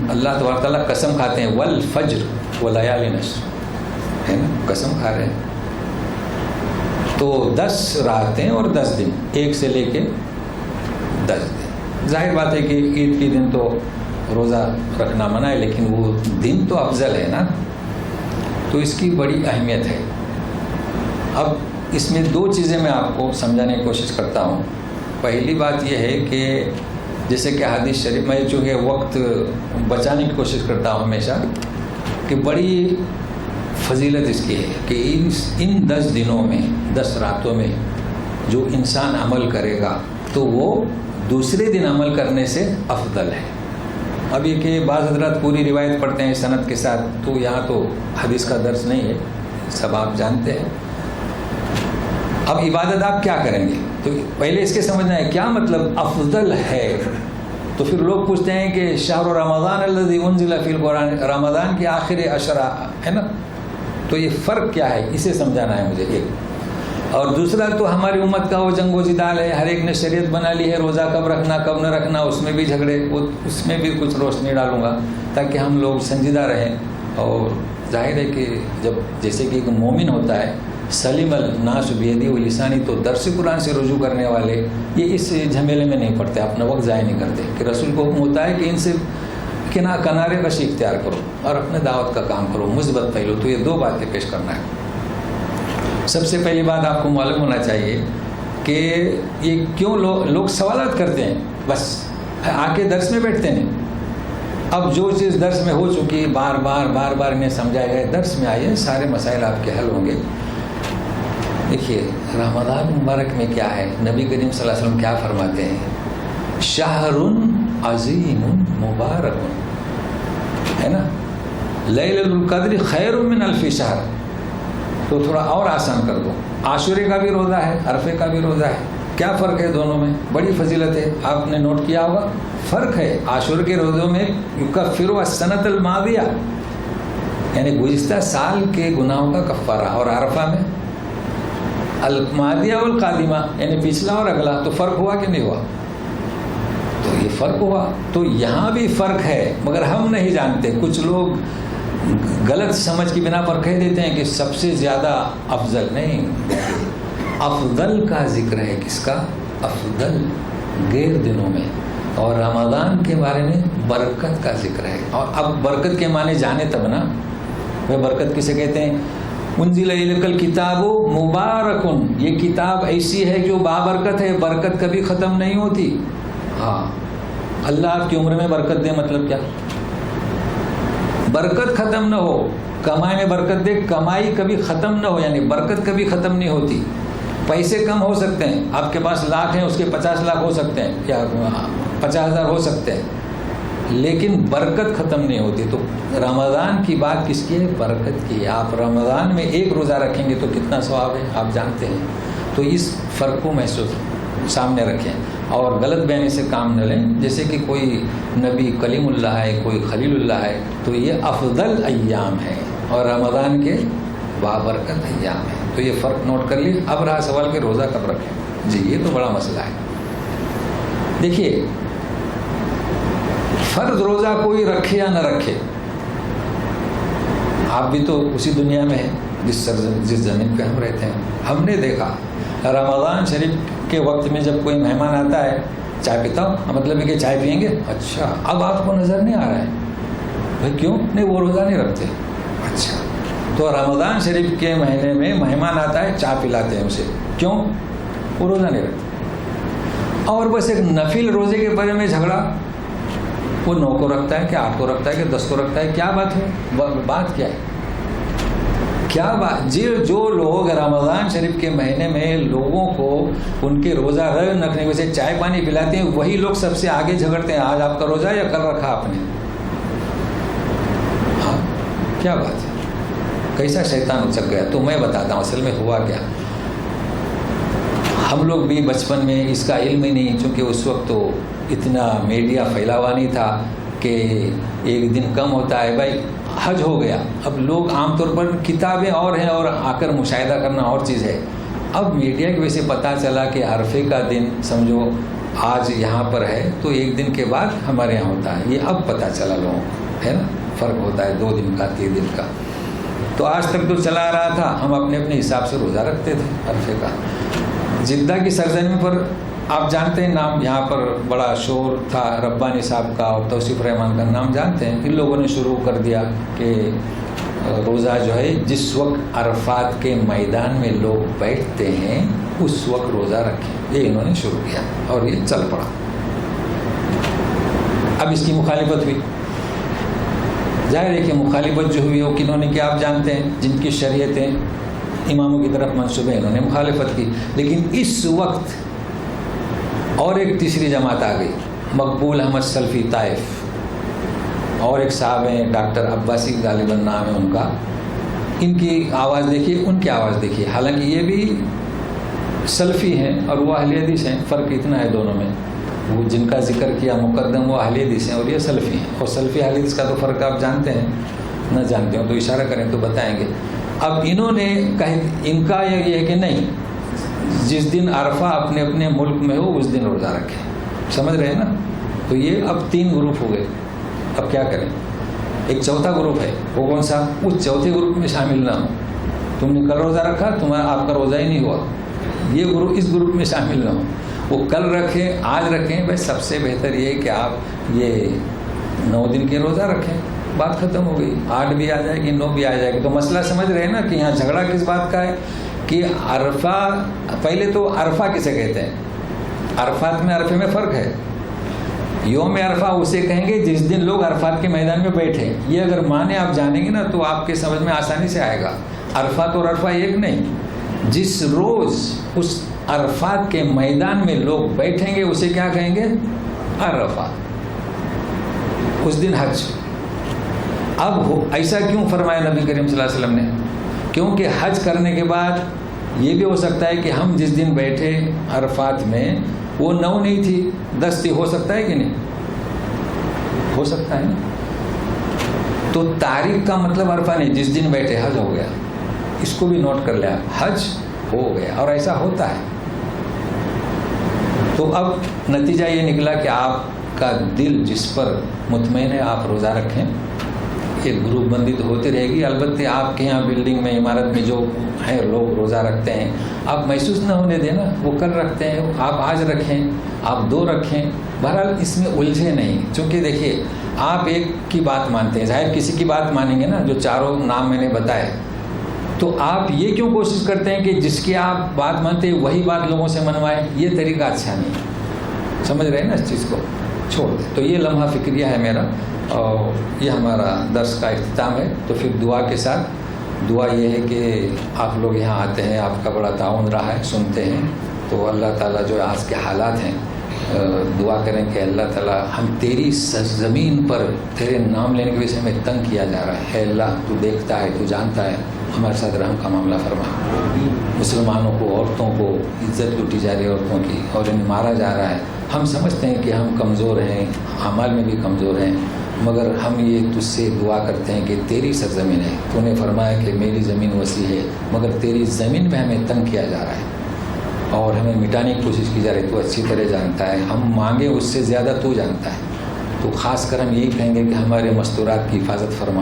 Speaker 1: اللہ تبارک تعالیٰ قسم کھاتے ہیں، والفجر ولیال نشر، ہے نا، قسم کھا رہے ہیں. تو 10 راتیں اور 10 دن، 1 سے لے کے 10 دن. ظاہر بات ہے کہ عید کے دن تو روزہ رکھنا منع ہے، لیکن وہ دن تو افضل ہے نا. تو اس کی بڑی اہمیت ہے. اب اس میں 2 چیزیں میں آپ کو سمجھانے کی کوشش کرتا ہوں. پہلی بات یہ ہے کہ جیسے کہ حدیث شریف میں چونکہ وقت بچانے کی کوشش کرتا ہوں ہمیشہ، کہ بڑی فضیلت اس کی ہے کہ ان 10 دنوں میں، 10 راتوں میں جو انسان عمل کرے گا تو وہ دوسرے دن عمل کرنے سے افضل ہے. اب یہ کہ بعض حضرات پوری روایت پڑھتے ہیں سند کے ساتھ، تو یہاں تو حدیث کا درس نہیں ہے، سب آپ جانتے ہیں. اب عبادت آپ کیا کریں گے؟ تو پہلے اس کے سمجھنا ہے کیا مطلب افضل ہے. تو پھر لوگ پوچھتے ہیں کہ شہر رمضان الذی انزل فی القرآن، رمضان کی آخر عشرہ ہے نا، تو یہ فرق کیا ہے، اسے سمجھانا ہے مجھے. اور دوسرا تو ہماری امت کا وہ جنگ و جدال ہے، ہر ایک نے شریعت بنا لی ہے، روزہ کب رکھنا کب نہ رکھنا، اس میں بھی جھگڑے، اس میں بھی کچھ روشنی ڈالوں گا تاکہ ہم لوگ سنجیدہ رہیں. اور ظاہر ہے کہ جب جیسے کہ ایک مومن ہوتا ہے سلیم الناس بیدی و لسانی، تو درس قرآن سے رجوع کرنے والے یہ اس جھمیلے میں نہیں پڑتے، اپنا وقت ضائع نہیں کرتے کہ رسول کو حکم ہوتا ہے کہ ان سے کنارے کشی اختیار کرو اور اپنے دعوت کا کام کرو، مثبت پہلو. تو یہ 2 باتیں پیش کرنا ہے. سب سے پہلی بات آپ کو معلوم ہونا چاہیے کہ یہ کیوں لوگ سوالات کرتے ہیں، بس آ کے درس میں بیٹھتے نہیں. اب جو چیز درس میں ہو چکی بار بار انہیں سمجھایا گیا، درس میں آئیے سارے مسائل آپ کے حل ہوں گے. دیکھیے رمضان مبارک میں کیا ہے، نبی کریم صلی اللہ علیہ وسلم کیا فرماتے ہیں، شہر عظیم مبارک، ہے نا، لیلۃ القدر خیر من الف شہر. تو تھوڑا اور آسان کر دو، عاشورے کا بھی روزہ ہے، عرفے کا بھی روزہ ہے، کیا فرق ہے دونوں میں؟ بڑی فضیلت ہے، آپ نے نوٹ کیا ہوگا فرق ہے. عاشورے کے روزوں میں یکفر السنۃ الماضیہ، یعنی گزشتہ سال کے گناہوں کا کفارہ، اور عرفہ میں الماضیہ والقادمہ، یعنی پچھلا اور اگلا. تو فرق ہوا کہ نہیں ہوا؟ تو یہ فرق ہوا. تو یہاں بھی فرق ہے مگر ہم نہیں جانتے. کچھ لوگ غلط سمجھ کی بنا پر کہہ دیتے ہیں کہ سب سے زیادہ افضل نہیں، افضل کا ذکر ہے. کس کا افضل؟ غیر دنوں میں. اور رمضان کے بارے میں برکت کا ذکر ہے. اور اب برکت کے معنی جانے تب نا، وہ برکت کسے کہتے ہیں؟ انزل الیک الکتاب مبارک، یہ کتاب ایسی ہے جو بابرکت ہے، برکت کبھی ختم نہیں ہوتی. ہاں، اللہ آپ کی عمر میں برکت دے، مطلب کیا؟ برکت ختم نہ ہو، کمائی میں برکت دے، کمائی کبھی ختم نہ ہو، یعنی برکت کبھی ختم نہیں ہوتی. پیسے کم ہو سکتے ہیں، آپ کے پاس لاکھ ہیں، اس کے 50 لاکھ ہو سکتے ہیں یا 50,000 ہو سکتے ہیں، لیکن برکت ختم نہیں ہوتی. تو رمضان کی بات کس کی ہے؟ برکت کی. آپ رمضان میں 1 روزہ رکھیں گے تو کتنا ثواب ہے آپ جانتے ہیں. تو اس فرق کو محسوس سامنے رکھیں اور غلط بیانی سے کام نہ لیں. جیسے کہ کوئی نبی کلیم اللہ ہے، کوئی خلیل اللہ ہے، تو یہ افضل ایام ہے اور رمضان کے بابرکت ایام ہے. تو یہ فرق نوٹ کر لیجیے. اب رہا سوال کہ روزہ کب رکھیں. جی یہ تو بڑا مسئلہ ہے. دیکھیے فرض روزہ کوئی رکھے یا نہ رکھے، آپ بھی تو اسی دنیا میں ہیں جس زمین پہ ہم رہتے ہیں. ہم نے دیکھا رمضان شریف کے وقت میں جب کوئی مہمان آتا ہے، چائے پیتا ہوں، مطلب ہے کہ چائے پئیں گے. اچھا، اب آپ کو نظر نہیں آ رہا ہے بھائی کیوں؟ نہیں، وہ روزہ نہیں رکھتے. اچھا، تو رمضان شریف کے مہینے میں مہمان آتا ہے، چائے پلاتے ہیں اسے، کیوں؟ وہ روزہ نہیں رکھتے. اور بس ایک نفل روزے کے بارے میں جھگڑا، وہ 9 کو رکھتا ہے کہ 8 کو رکھتا ہے کہ 10 کو رکھتا ہے. کیا بات ہے؟ بات کیا ہے؟ کیا بات؟ جو لوگ رمضان شریف کے مہینے میں لوگوں کو ان کے روزہ رکھنے کی وجہ سے چائے پانی پلاتے ہیں، وہی لوگ سب سے آگے جھگڑتے ہیں، آج آپ کا روزہ یا کل رکھا آپ نے. ہاں، کیا بات ہے؟ کیسا شیطان اچک گیا؟ تو میں بتاتا ہوں اصل میں ہوا کیا. ہم لوگ بھی بچپن میں اس کا علم ہی نہیں، چونکہ اس وقت تو اتنا میڈیا پھیلا ہوا نہیں تھا کہ ایک دن کم ہوتا ہے. بھائی حج ہو گیا، اب لوگ عام طور پر کتابیں اور ہیں اور آ کر مشاہدہ کرنا اور چیز ہے. اب میڈیا کی وجہ سے پتہ چلا کہ عرفے کا دن سمجھو آج یہاں پر ہے تو 1 دن کے بعد ہمارے یہاں ہوتا ہے. یہ اب پتہ چلا لوگوں کو، ہے نا، فرق ہوتا ہے 2 دن کا 3 دن کا. تو آج تک تو چلا رہا تھا، ہم اپنے حساب سے روزہ رکھتے تھے عرفے کا. جدہ کی سرزمین پر آپ جانتے ہیں نام، یہاں پر بڑا شور تھا، ربانی صاحب کا اور توصیف رحمان کا نام جانتے ہیں. ان لوگوں نے شروع کر دیا کہ روزہ جو ہے جس وقت عرفات کے میدان میں لوگ بیٹھتے ہیں اس وقت روزہ رکھیں. یہ انہوں نے شروع کیا اور یہ چل پڑا. اب اس کی مخالفت ہوئی. ظاہر ہے کہ مخالفت جو ہوئی وہ کنہوں نے کیا آپ جانتے ہیں، جن کی شریعتیں اماموں کی طرف منسوب ہیں، انہوں نے مخالفت کی. لیکن اس وقت اور ایک تیسری جماعت آ گئی، مقبول احمد سلفی طائف، اور ایک صاحب ہیں ڈاکٹر عباسی غالباً نام ہے ان کا. ان کی آواز دیکھیے، ان کی آواز دیکھیے. حالانکہ یہ بھی سلفی ہیں اور وہ اہل حدیث ہیں، فرق اتنا ہے دونوں میں. وہ جن کا ذکر کیا مقدم وہ اہل حدیث ہیں اور یہ سلفی ہیں. اور سلفی اہل حدیث کا تو فرق آپ جانتے ہیں، نہ جانتے ہوں تو اشارہ کریں تو بتائیں گے. اب انہوں نے ان کا یہ ہے کہ نہیں، جس دن عرفہ اپنے اپنے ملک میں ہو اس دن روزہ رکھیں. سمجھ رہے ہیں نا؟ تو یہ اب 3 گروپ ہو گئے. اب کیا کریں؟ ایک چوتھا گروپ ہے. وہ کون سا؟ اس چوتھے گروپ میں شامل نہ ہو. تم نے کل روزہ رکھا، آپ کا روزہ ہی نہیں ہوا، یہ گروپ اس گروپ میں شامل نہ ہو. وہ کل رکھیں، آج رکھیں. بھائی سب سے بہتر یہ ہے کہ آپ یہ 9 دن کے روزہ رکھیں. بات ختم ہو گئی. 8 بھی آ جائے گی، 9 بھی آ جائے گی. تو مسئلہ سمجھ رہے ہیں نا کہ یہاں جھگڑا کس بات کا ہے کہ عرفہ، پہلے تو عرفہ کسے کہتے ہیں؟ عرفات میں عرفے میں فرق ہے. یوم عرفہ اسے کہیں گے جس دن لوگ عرفات کے میدان میں بیٹھے. یہ اگر معنی آپ جانیں گے نا تو آپ کے سمجھ میں آسانی سے آئے گا. عرفات اور عرفہ ایک نہیں. جس روز اس عرفات کے میدان میں لوگ بیٹھیں گے اسے کیا کہیں گے؟ عرفہ. اس دن حج. اب ایسا کیوں فرمایا نبی کریم صلی اللہ علیہ وسلم نے؟ کیونکہ حج کرنے کے بعد یہ بھی ہو سکتا ہے کہ ہم جس دن بیٹھے عرفات میں وہ 9 نہیں تھی، 10 تھی. ہو سکتا ہے کہ نہیں؟ ہو سکتا ہے نا. تو تاریخ کا مطلب عرفہ نہیں. جس دن بیٹھے حج ہو گیا. اس کو بھی نوٹ کر لیا، حج ہو گیا. اور ایسا ہوتا ہے. تو اب نتیجہ یہ نکلا کہ آپ کا دل جس پر مطمئن ہے آپ روزہ رکھیں. ایک گروپ بندی تو ہوتی رہے گی. البتہ آپ کے یہاں بلڈنگ میں، عمارت میں جو ہیں لوگ روزہ رکھتے ہیں، آپ محسوس نہ ہونے دیں نا. وہ کل رکھتے ہیں، آپ آج رکھیں، آپ 2 رکھیں. بہرحال اس میں الجھے نہیں. چونکہ دیکھیے آپ ایک کی بات مانتے ہیں، ظاہر کسی کی بات مانیں گے نا. جو چاروں نام میں نے بتائے، تو آپ یہ کیوں کوشش کرتے ہیں کہ جس کی آپ بات مانتے ہیں وہی بات لوگوں سے منوائیں؟ یہ طریقہ اچھا نہیں. سمجھ رہے ہیں نا؟ اس چیز کو چھوڑ دیں. تو یہ لمحہ فکریہ ہے میرا، اور یہ ہمارا درس کا اختتام ہے. تو پھر دعا کے ساتھ، دعا یہ ہے کہ آپ لوگ یہاں آتے ہیں، آپ کا بڑا تعاون رہا ہے، سنتے ہیں. تو اللہ تعالیٰ جو آج کے حالات ہیں، دعا کریں کہ اللہ تعالیٰ ہم تیری سرزمین پر تیرے نام لینے کی وجہ سے ہمیں تنگ کیا جا رہا ہے. اللہ تو دیکھتا ہے، تو جانتا ہے. ہمارے ساتھ رحم کا معاملہ فرما. مسلمانوں کو، عورتوں کو عزت لوٹی جا رہی ہے، عورتوں کی، اور انہیں مارا جا رہا ہے. ہم سمجھتے ہیں کہ ہم کمزور ہیں، اعمال میں بھی کمزور ہیں، مگر ہم یہ تجھ سے دعا کرتے ہیں کہ تیری سرزمین ہے. تو نے فرمایا کہ میری زمین وسیع ہے، مگر تیری زمین میں ہمیں تنگ کیا جا رہا ہے اور ہمیں مٹانے کی کوشش کی جا رہی ہے. تو اچھی طرح جانتا ہے. ہم مانگے اس سے زیادہ تو جانتا ہے. تو خاص کر ہم یہی کہیں گے کہ ہمارے مستورات کی حفاظت فرما،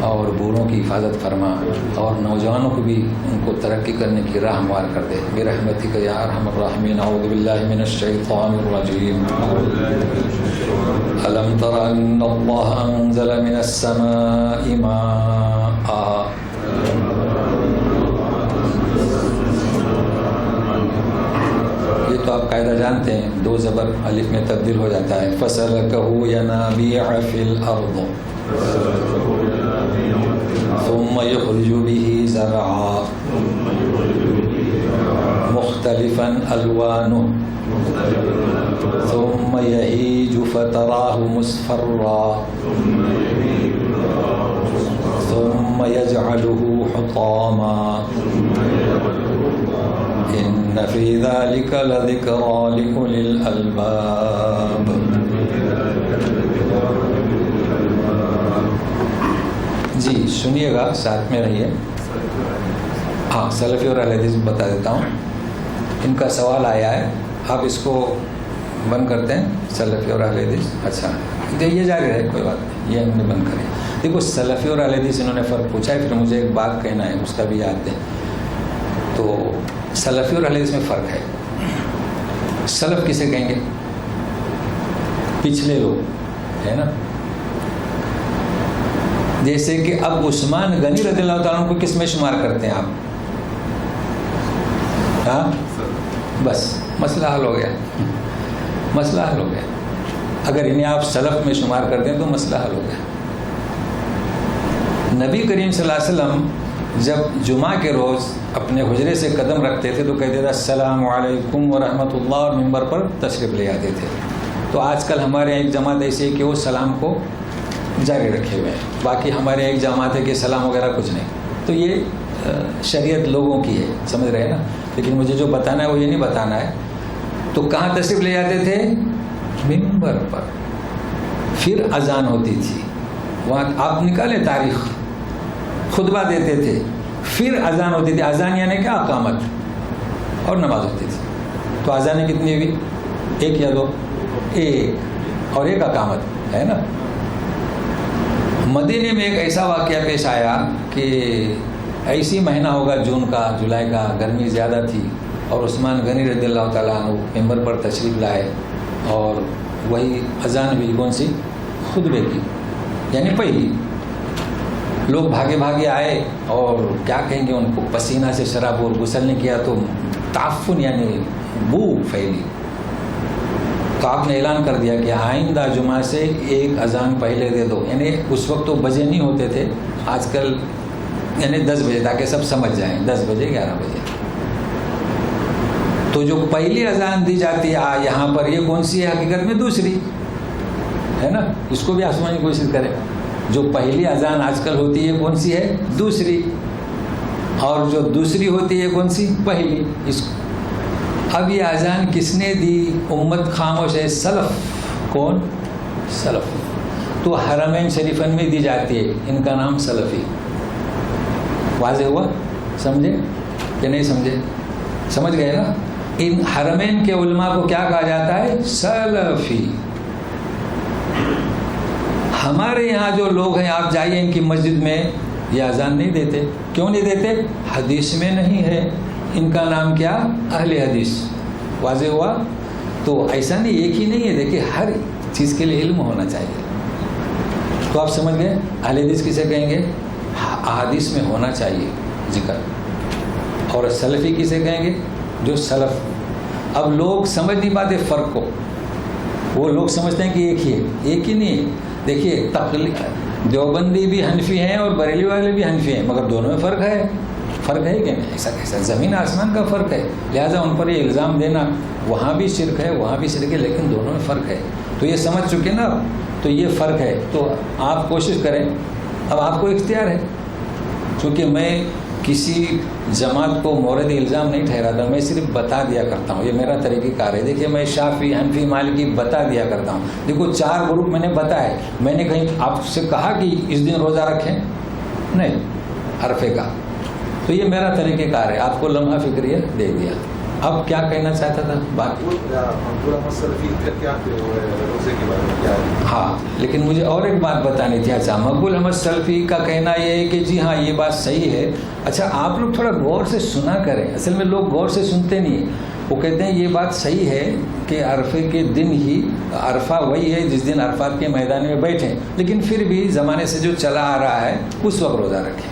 Speaker 1: اور بوڑھوں کی حفاظت فرما، اور نوجوانوں کو بھی ان کو ترقی کرنے کی راہ ہموار کر دے. برحمتک یا ارحم الراحمین. اعوذ باللہ من الشیطان الرجیم. الم تر ان اللہ انزل من السماء ماء. یہ تو آپ قاعدہ جانتے ہیں، 2 زبر الف میں تبدیل ہو جاتا ہے. فسلکہ ینابیع فی الارض ثم یخرج به زرعا مختلفا الوانه ثم یہیج فتراہ مصفرا ثم یجعلہ حطاما ان فی ذلک لذکری لأولی الالباب. جی سنیے گا، ساتھ میں رہیے. ہاں سلفی اور اہل حدیث بتا دیتا ہوں. ان کا سوال آیا ہے، آپ اس کو بند کرتے ہیں. سلفی اور اہل حدیث، اچھا یہ جاری رہے، کوئی بات نہیں، یہ ہم نے بند کریں. دیکھو سلفی اور اہل حدیث انہوں نے فرق پوچھا ہے. پھر مجھے ایک بات کہنا ہے، اس کا بھی یاد دیں. تو سلفی اور اہل حدیث میں فرق ہے. سلف کسے کہیں گے؟ پچھلے لوگ ہے نا. جیسے کہ اب عثمان غنی رضی اللہ تعالیٰ کو کس میں شمار کرتے ہیں آپ؟ ہاں بس مسئلہ حل ہو گیا. مسئلہ حل ہو گیا. اگر انہیں آپ سلف میں شمار کر دیں تو مسئلہ حل ہو گیا. نبی کریم صلی اللہ علیہ وسلم جب جمعہ کے روز اپنے حجرے سے قدم رکھتے تھے تو کہتے تھے السلام علیکم ورحمۃ اللہ، اور ممبر پر تشریف لے آتے تھے. تو آج کل ہمارے ایک جماعت ایسی ہے کہ وہ سلام کو جاری رکھے ہوئے ہیں. باقی ہمارے ایک جماعت ہے کہ سلام وغیرہ کچھ نہیں. تو یہ شریعت لوگوں کی ہے، سمجھ رہے ہیں نا. لیکن مجھے جو بتانا ہے وہ یہ نہیں بتانا ہے. تو کہاں تشریف لے جاتے تھے؟ ممبر پر. پھر اذان ہوتی تھی، وہاں آپ نکالیں تاریخ، خطبہ دیتے تھے، پھر اذان ہوتی تھی. اذان یعنی کیا؟ اقامت. اور نماز ہوتی تھی. تو اذانیں کتنی ہوئی؟ 1 یا 2؟ 1. اور 1 اقامت ہے نا. مدینے میں ایک ایسا واقعہ پیش آیا کہ ایسی مہینہ ہوگا جون کا، جولائی کا، گرمی زیادہ تھی، اور عثمان غنی رضی اللہ تعالیٰ عنہ ممبر پر تشریف لائے اور وہی اذان بھی کون سی؟ خطبے کی، یعنی پہلی. لوگ بھاگے بھاگے آئے اور کیا کہیں گے، ان کو پسینہ سے شراب اور غسل نہیں کیا تو تعفن یعنی بو پھیلی. تو آپ نے اعلان کر دیا کہ آئندہ جمعہ سے 1 اذان پہلے دے دو. یعنی اس وقت تو بجے نہیں ہوتے تھے، آج کل یعنی 10 بجے، تاکہ سب سمجھ جائیں 10 بجے 11 بجے. تو جو پہلی اذان دی جاتی ہے یہاں پر، یہ کون سی ہے؟ حقیقت میں دوسری ہے نا. اس کو بھی آپ سمجھنے کی کوشش کریں. جو پہلی اذان آج کل ہوتی ہے کون سی ہے؟ دوسری. اور جو دوسری ہوتی ہے کون سی؟ پہلی. اب یہ اذان کس نے دی؟ امت خاموش ہے. سلف. کون؟ سلف. تو حرمین شریفین میں دی جاتی ہے، ان کا نام سلفی. واضح ہوا؟ سمجھے کہ نہیں سمجھے؟ سمجھ گئے نا. ان حرمین کے علماء کو کیا کہا جاتا ہے؟ سلفی. ہمارے یہاں جو لوگ ہیں، آپ جائیے ان کی مسجد میں، یہ اذان نہیں دیتے. کیوں نہیں دیتے؟ حدیث میں نہیں ہے. ان کا نام کیا؟ اہل حدیث. واضح ہوا؟ تو ایسا نہیں، ایک ہی نہیں ہے. دیکھیے ہر چیز کے لیے علم ہونا چاہیے. تو آپ سمجھ گئے اہل حدیث کسے کہیں گے؟ احادیث میں ہونا چاہیے ذکر. اور سلفی کسے کہیں گے؟ جو سلف. اب لوگ سمجھ نہیں پاتے فرق کو. وہ لوگ سمجھتے ہیں کہ ایک ہی ہے. ایک ہی نہیں ہے. دیکھیے دیوبندی بھی حنفی ہیں اور بریلی والے بھی حنفی ہیں، مگر دونوں میں فرق ہے. فرق ہے کہ نہیں؟ ایسا کیسا؟ زمین آسمان کا فرق ہے. لہٰذا ان پر یہ الزام دینا، وہاں بھی شرک ہے وہاں بھی شرک ہے، لیکن دونوں میں فرق ہے. تو یہ سمجھ چکے نا. تو یہ فرق ہے. تو آپ کوشش کریں. اب آپ کو اختیار ہے، چونکہ میں کسی جماعت کو مورد الزام نہیں ٹھہراتا، میں صرف بتا دیا کرتا ہوں. یہ میرا طریقہ کار ہے. دیکھیے میں شافعی، حنفی، مالکی بتا دیا کرتا ہوں. دیکھو 4 گروپ میں نے بتایا. میں نے کہیں آپ سے کہا کہ اس دن روزہ رکھیں؟ نہیں، عرفے کا. تو یہ میرا طریقہ کار ہے. آپ کو لمحہ فکریہ دے دیا. اب کیا کہنا چاہتا تھا بات؟ ہاں، لیکن مجھے اور ایک بات بتانی تھی. اچھا، مقبول احمد سلفی کا کہنا یہ ہے کہ جی ہاں یہ بات صحیح ہے. اچھا آپ لوگ تھوڑا غور سے سنا کریں. اصل میں لوگ غور سے سنتے نہیں. وہ کہتے ہیں یہ بات صحیح ہے کہ عرفے کے دن ہی، عرفہ وہی ہے جس دن عرفات کے میدان میں بیٹھیں، لیکن پھر بھی زمانے سے جو چلا آ رہا ہے اس وقت روزہ رکھیں.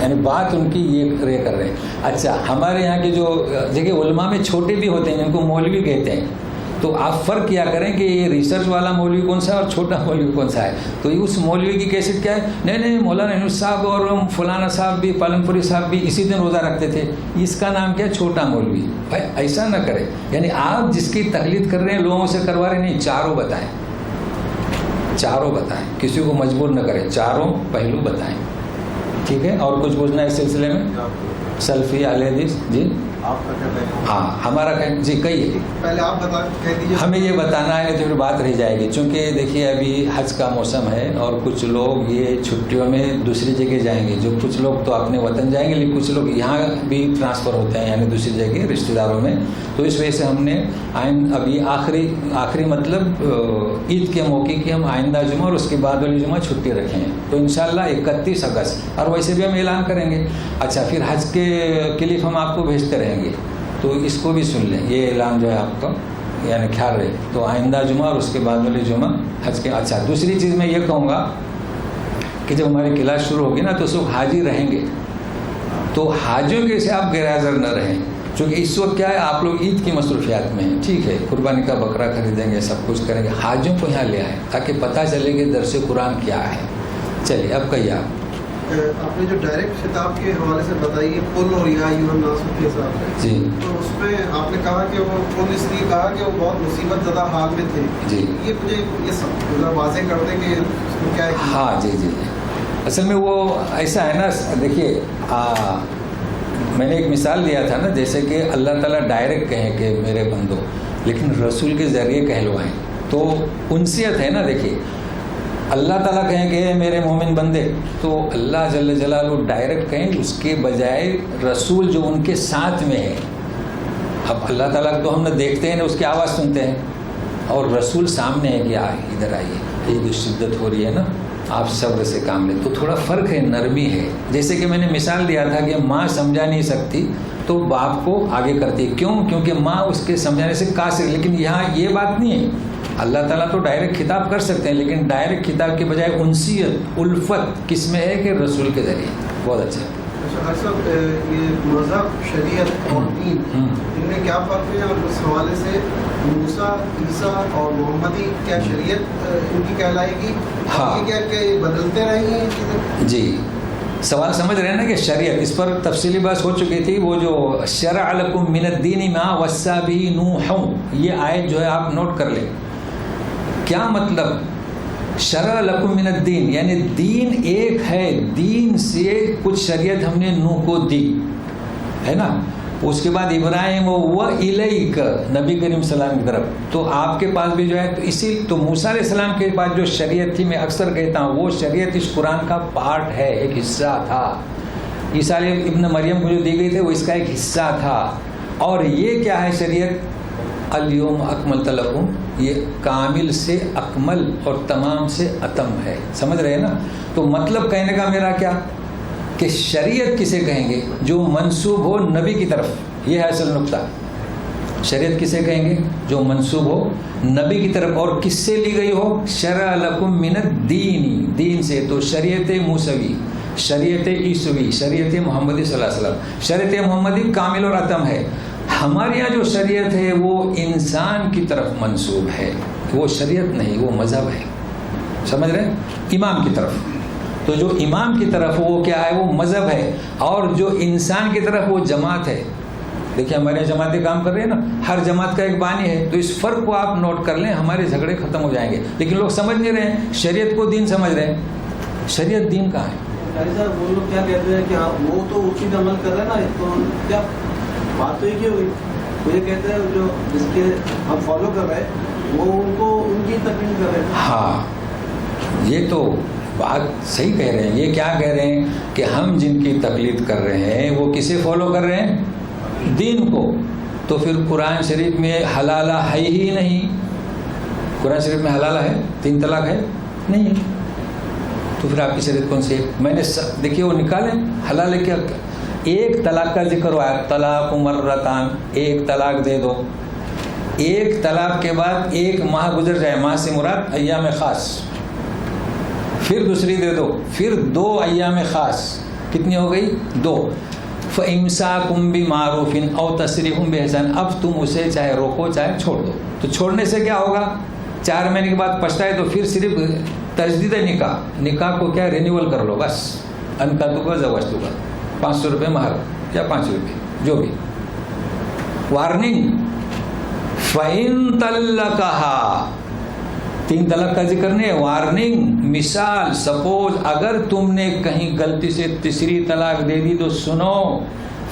Speaker 1: یعنی بات ان کی یہ رے کر رہے ہیں. اچھا ہمارے یہاں کے جو دیکھیں علماء میں چھوٹے بھی ہوتے ہیں جن کو مولوی کہتے ہیں. تو آپ فرق کیا کریں کہ یہ ریسرچ والا مولوی کون سا ہے اور چھوٹا مولوی کون سا ہے. تو اس مولوی کی کیسٹ کیا ہے؟ نہیں مولانا انوش صاحب اور فلانا صاحب بھی، پالن پوری صاحب بھی اسی دن روزہ رکھتے تھے. اس کا نام کیا؟ چھوٹا مولوی. بھائی ایسا نہ کرے. یعنی آپ جس کی تقلید کر رہے ہیں لوگوں سے کروا رہے نہیں. چاروں بتائیں، چاروں بتائیں. کسی کو مجبور نہ کریں. چاروں پہلو بتائیں. ٹھیک ہے؟ اور کچھ پوچھنا ہے اس سلسلے میں؟ سلفی، اہل حدیث. جی ہاں ہمارا جی کہیے.
Speaker 2: پہلے آپ کہہ دیجیے.
Speaker 1: ہمیں یہ بتانا ہے تو پھر بات رہ جائے گی. چونکہ دیکھیے ابھی حج کا موسم ہے اور کچھ لوگ یہ چھٹیوں میں دوسری جگہ جائیں گے. جو کچھ لوگ تو اپنے وطن جائیں گے، لیکن کچھ لوگ یہاں بھی ٹرانسفر ہوتے ہیں، یعنی دوسری جگہ رشتہ داروں میں. تو اس وجہ سے ہم نے ابھی آخری مطلب عید کے موقع کی ہم آئندہ جمعہ اور اس کے بعد والی جمعہ چھٹی رکھیں ہیں. تو انشاءاللہ 31 اگست، اور ویسے بھی ہم اعلان کریں گے. اچھا پھر حج کے کلپ ہم آپ کو بھیجتے رہیں گے. تو اس کو بھی سن لیں. یہ اعلان جو ہے آپ کا یعنی خیال رہے. تو آئندہ جمعہ اور اس کے بعد والے جمعہ حج کے. اچھا دوسری چیز میں یہ کہوں گا کہ جب ہماری کلاس شروع ہوگی نا تو اس وقت حاجی رہیں گے. تو حاجیوں کے سے آپ غیر حاضر نہ رہیں، چونکہ اس وقت کیا ہے آپ لوگ عید کی مصروفیات میں ہیں. ٹھیک ہے، قربانی کا بکرا خریدیں گے، سب کچھ کریں گے. حاجیوں کو یہاں لے آئیں تاکہ پتہ چلے کہ درس قرآن کیا ہے. چلیے اب کہیے.
Speaker 2: آپ نے جو ڈائریکٹ خطاب کے حوالے سے بتائی ہے قل اور یا ایھا الناس کے حساب سے،
Speaker 1: جی
Speaker 2: تو اس میں آپ نے کہا کہ وہ قل اس لیے کہا کہ وہ بہت مصیبت زدہ حال میں تھے.
Speaker 1: جی
Speaker 2: یہ مجھے یہ سب واضح کر دیں کہ کیا ہے.
Speaker 1: ہاں جی جی اصل میں وہ ایسا ہے نا. دیکھیے میں نے ایک مثال دیا تھا نا، جیسے کہ اللہ تعالیٰ ڈائریکٹ کہیں کہ میرے بندو، لیکن رسول کے ذریعے کہلوائیں تو انسیت ہے نا. دیکھیے اللہ تعالیٰ کہیں کہ میرے مومن بندے، تو اللہ جل جلالہ ڈائریکٹ کہیں، اس کے بجائے رسول جو ان کے ساتھ میں ہے اب اللہ تعالیٰ کو تو ہم نہ دیکھتے ہیں نہ اس کی آواز سنتے ہیں، اور رسول سامنے ہے کہ ادھر آئیے، یہ جو شدت ہو رہی ہے نا آپ صبر سے کام لیں، تو تھوڑا فرق ہے، نرمی ہے. جیسے کہ میں نے مثال دیا تھا کہ ماں سمجھا نہیں سکتی تو باپ کو آگے کرتی ہے. کیوں؟ کیونکہ ماں اس کے سمجھانے سے قاصر. لیکن یہاں یہ بات نہیں ہے. اللہ تعالیٰ تو ڈائریکٹ خطاب کر سکتے ہیں، لیکن ڈائریکٹ خطاب کے بجائے انسیت، الفت کس میں ہے کہ رسول کے ذریعے. بہت اچھا.
Speaker 2: صاحب یہ مذہب، شریعت اور دین ان میں کیا فرق ہے، اور اس حوالے سے موسیٰ، عیسیٰ اور محمدی کیا شریعت ان کی کہلائے گی؟
Speaker 1: ہاں،
Speaker 2: یہ کیا بدلتے رہیں گے یہ چیزیں؟
Speaker 1: جی سوال سمجھ رہے ہیں نا کہ شریعت، اس پر تفصیلی بات ہو چکی تھی. وہ جو شرع لکم من الدین ما وصی بہ نوح، یہ آیت جو ہے آپ نوٹ کر لیں. کیا مطلب شرع لکم من الدین؟ یعنی دین ایک ہے، دین سے کچھ شریعت ہم نے نوح کو دی ہے نا. اس کے بعد ابراہیم و الیک، نبی کریم صلی اللہ علیہ وسلم کی طرف. تو آپ کے پاس بھی جو ہے، تو اسی تو موسیٰ علیہ السلام کے پاس جو شریعت تھی، میں اکثر کہتا ہوں وہ شریعت اس قرآن کا پارٹ ہے، ایک حصہ تھا. عیسیٰ علیہ ابن مریم کو جو دی گئی تھی وہ اس کا ایک حصہ تھا. اور یہ کیا ہے شریعت؟ الیوم اکملت لکم، یہ کامل سے اکمل اور تمام سے اتم ہے. سمجھ رہے ہیں نا. تو مطلب کہنے کا میرا کیا کہ شریعت کسے کہیں گے؟ جو منسوب ہو نبی کی طرف. یہ ہے اصل نقطہ. شریعت کسے کہیں گے؟ جو منسوب ہو نبی کی طرف. اور کس سے لی گئی ہو؟ شرع لکم من الدین، دین سے. تو شریعت موسوی، شریعت عیسوی، شریعت محمدی صلی اللہ علیہ وسلم. شریعت محمدی کامل اور اتم ہے. ہمارے یہاں جو شریعت ہے وہ انسان کی طرف منسوب ہے، وہ شریعت نہیں، وہ مذہب ہے. سمجھ رہے ہیں؟ امام کی طرف. تو جو امام کی طرف وہ کیا ہے؟ وہ مذہب ہے. اور جو انسان کی طرف وہ جماعت ہے. دیکھیں ہمارے یہاں جماعتیں کام کر رہی ہیں نا، ہر جماعت کا ایک بانی ہے. تو اس فرق کو آپ نوٹ کر لیں، ہمارے جھگڑے ختم ہو جائیں گے. لیکن لوگ سمجھ نہیں رہے ہیں، شریعت کو دین سمجھ رہے ہیں. شریعت دین کہاں ہے؟
Speaker 3: صاحب وہ لوگ کیا کہتے ہیں کہ وہ تو اسی پہ عمل کر رہے ہیں نا، تو کیا بات تو ایک ہی ہوئی. وہ یہ کہتے ہیں جو جس کے ہم فالو کر رہے ہیں وہ ان کو ان کی تقلید کر رہے ہیں.
Speaker 1: ہاں یہ تو بات صحیح کہہ رہے ہیں. یہ کیا کہہ رہے ہیں کہ ہم جن کی تقلید کر رہے ہیں وہ کسے فالو کر رہے ہیں؟ دین کو. تو پھر قرآن شریف میں حلالہ ہے ہی نہیں. قرآن شریف میں حلالہ ہے؟ 3 طلاق ہے؟ نہیں. تو پھر آپ کی شریعت کون سی ہے؟ میں نے دیکھیے وہ نکالیں حلال ہے کیا. ایک طلاق کا ذکر ہوا ہے، طلاق مرتان، ایک طلاق دے دو. ایک طلاق کے بعد 1 ماہ گزر جائے، ماہ سے مراد ایام خاص، پھر دوسری دے دو، پھر 2 ایام خاص. کتنی ہو گئی؟ 2. فَإِمْسَاكُمْ بِمَعْرُوفٍ أَوْ تَسْرِيحٌ بِإِحْسَانٍ. اب تم اسے چاہے روکو چاہے چھوڑ دو. تو چھوڑنے سے کیا ہوگا؟ 4 مہینے کے بعد پچھتائے تو پھر صرف تجدید نکاح. نکاح کو کیا رینیول کر لو بس. انکتو کا زوجتو کا 500 روپے مہر یا 5 روپے جو بھی. وارننگ فَإِن طَلَّقَهَا، 3 طلاق کا ذکر نہیں ہے. وارننگ، مثال، سپوز اگر تم نے کہیں غلطی سے تیسری طلاق دے دی تو سنو،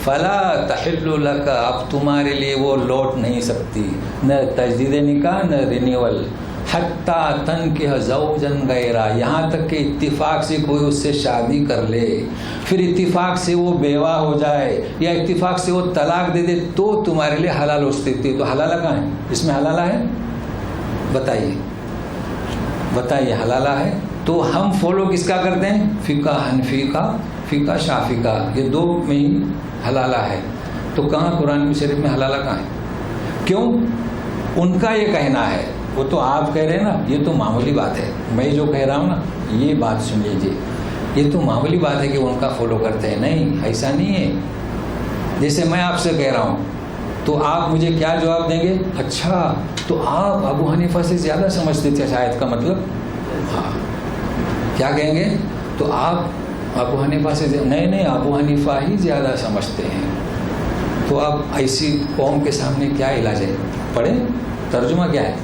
Speaker 1: فلا تحل لک، اب تمہارے لیے وہ لوٹ نہیں سکتی، نہ تجدید نکاح نہ رینیول. حتیٰ تنکح زوجا غیرہ، یہاں تک کہ اتفاق سے کوئی اس سے شادی کر لے، پھر اتفاق سے وہ بیوہ ہو جائے یا اتفاق سے وہ طلاق دے دے تو تمہارے لیے حلال ہو سکتی. تو حلالہ کہاں ہے؟ اس میں حلالہ ہے؟ بتائیے حلالہ ہے. تو ہم فالو کس کا کرتے ہیں؟ فقہ حنفی کا، فقہ شافعی کا. یہ 2 میں ہی حلالہ ہے. تو کہاں قرآن شریف میں حلالہ کہاں ہے؟ کیوں؟ ان کا یہ کہنا ہے. وہ تو آپ کہہ رہے ہیں نا یہ تو معمولی بات ہے. میں جو کہہ رہا ہوں نا یہ بات سن لیجیے، یہ تو معمولی بات ہے کہ وہ ان کا فالو کرتے ہیں. نہیں، ایسا نہیں ہے. جیسے میں آپ سے کہہ رہا ہوں تو آپ مجھے کیا جواب دیں گے؟ اچھا تو آپ ابو حنیفہ سے زیادہ سمجھتے تھے شاید کا مطلب. ہاں کیا کہیں گے؟ تو آپ ابو حنیفہ سے نہیں، ابو حنیفہ ہی زیادہ سمجھتے ہیں. تو آپ ایسی قوم کے سامنے کیا علاج ہے؟ پڑھیں ترجمہ کیا ہے.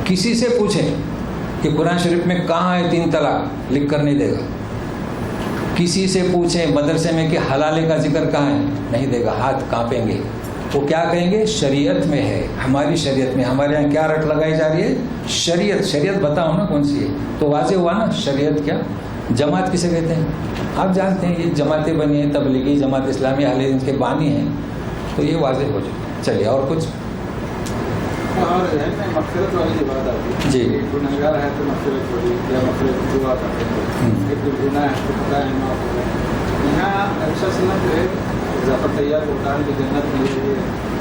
Speaker 1: کسی سے پوچھیں کہ قرآن شریف میں کہاں ہے 3 طلاق، لکھ کر نہیں دے گا. کسی سے پوچھیں مدرسے میں کہ حلالے کا ذکر کہاں ہے، نہیں دے گا. ہاتھ کانپیں گے. وہ کیا کہیں گے؟ شریعت میں ہے، ہماری شریعت میں. ہمارے یہاں کیا رٹ لگائی جا رہی ہے؟ شریعت. شریعت بتاؤ نا کون سی ہے. تو واضح ہوا نا شریعت کیا. جماعت کسے کہتے ہیں؟ آپ جانتے ہیں یہ جماعتیں بنی ہیں، تبلیغی جماعت اسلامی اہل ہند کے بانی ہیں. تو یہ واضح ہو جائے. چلیے اور کچھ
Speaker 3: اور ہے نا مغفرت والی جو بات آتی ہے
Speaker 1: جی
Speaker 3: گنہگار ہے تو مغفرت ہوگی یا مغفرت دعا کرتے ہیں ایک گناہ ہے تو پتہ ہے معاف ہو گیا یہاں علیہ السلام جو ہے ظفر تیار ہوتا ہے کہ جنت کے لیے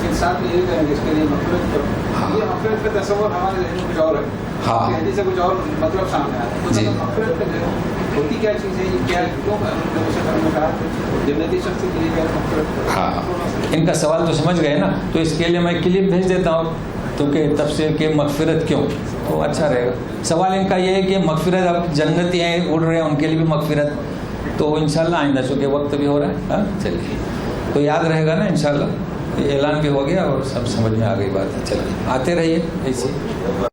Speaker 3: لیکن ساتھ میں یہ کریں گے اس کے لیے مغفرت کرو یہ مغفرت کا تصور ہمارے ذہن میں کچھ اور ہے
Speaker 1: ہاں
Speaker 3: کہ سے کچھ اور مطلب سامنے آتا ہے
Speaker 1: جی
Speaker 3: تو مغفرت کا جو ہوتی کیا چیز ہے یہ کیا کیوں نے کہا جنتی شخص کے لیے کیا مغفرت کرو
Speaker 1: ہاں ان کا سوال تو سمجھ گئے نا تو اس کے لیے میں کلپ بھیج دیتا ہوں تو کہ تفسیر کے مغفرت کیوں تو اچھا رہے گا سوال ان کا یہ ہے کہ مغفرت اب جنتی ہیں اڑ رہے ہیں ان کے لیے بھی مغفرت تو انشاءاللہ آئندہ چونکہ وقت بھی ہو رہا ہے ہاں چلیے تو یاد رہے گا نا انشاءاللہ یہ اعلان بھی ہو گیا اور سب سمجھ میں آ گئی بات ہے چلیے آتے رہیے ایسے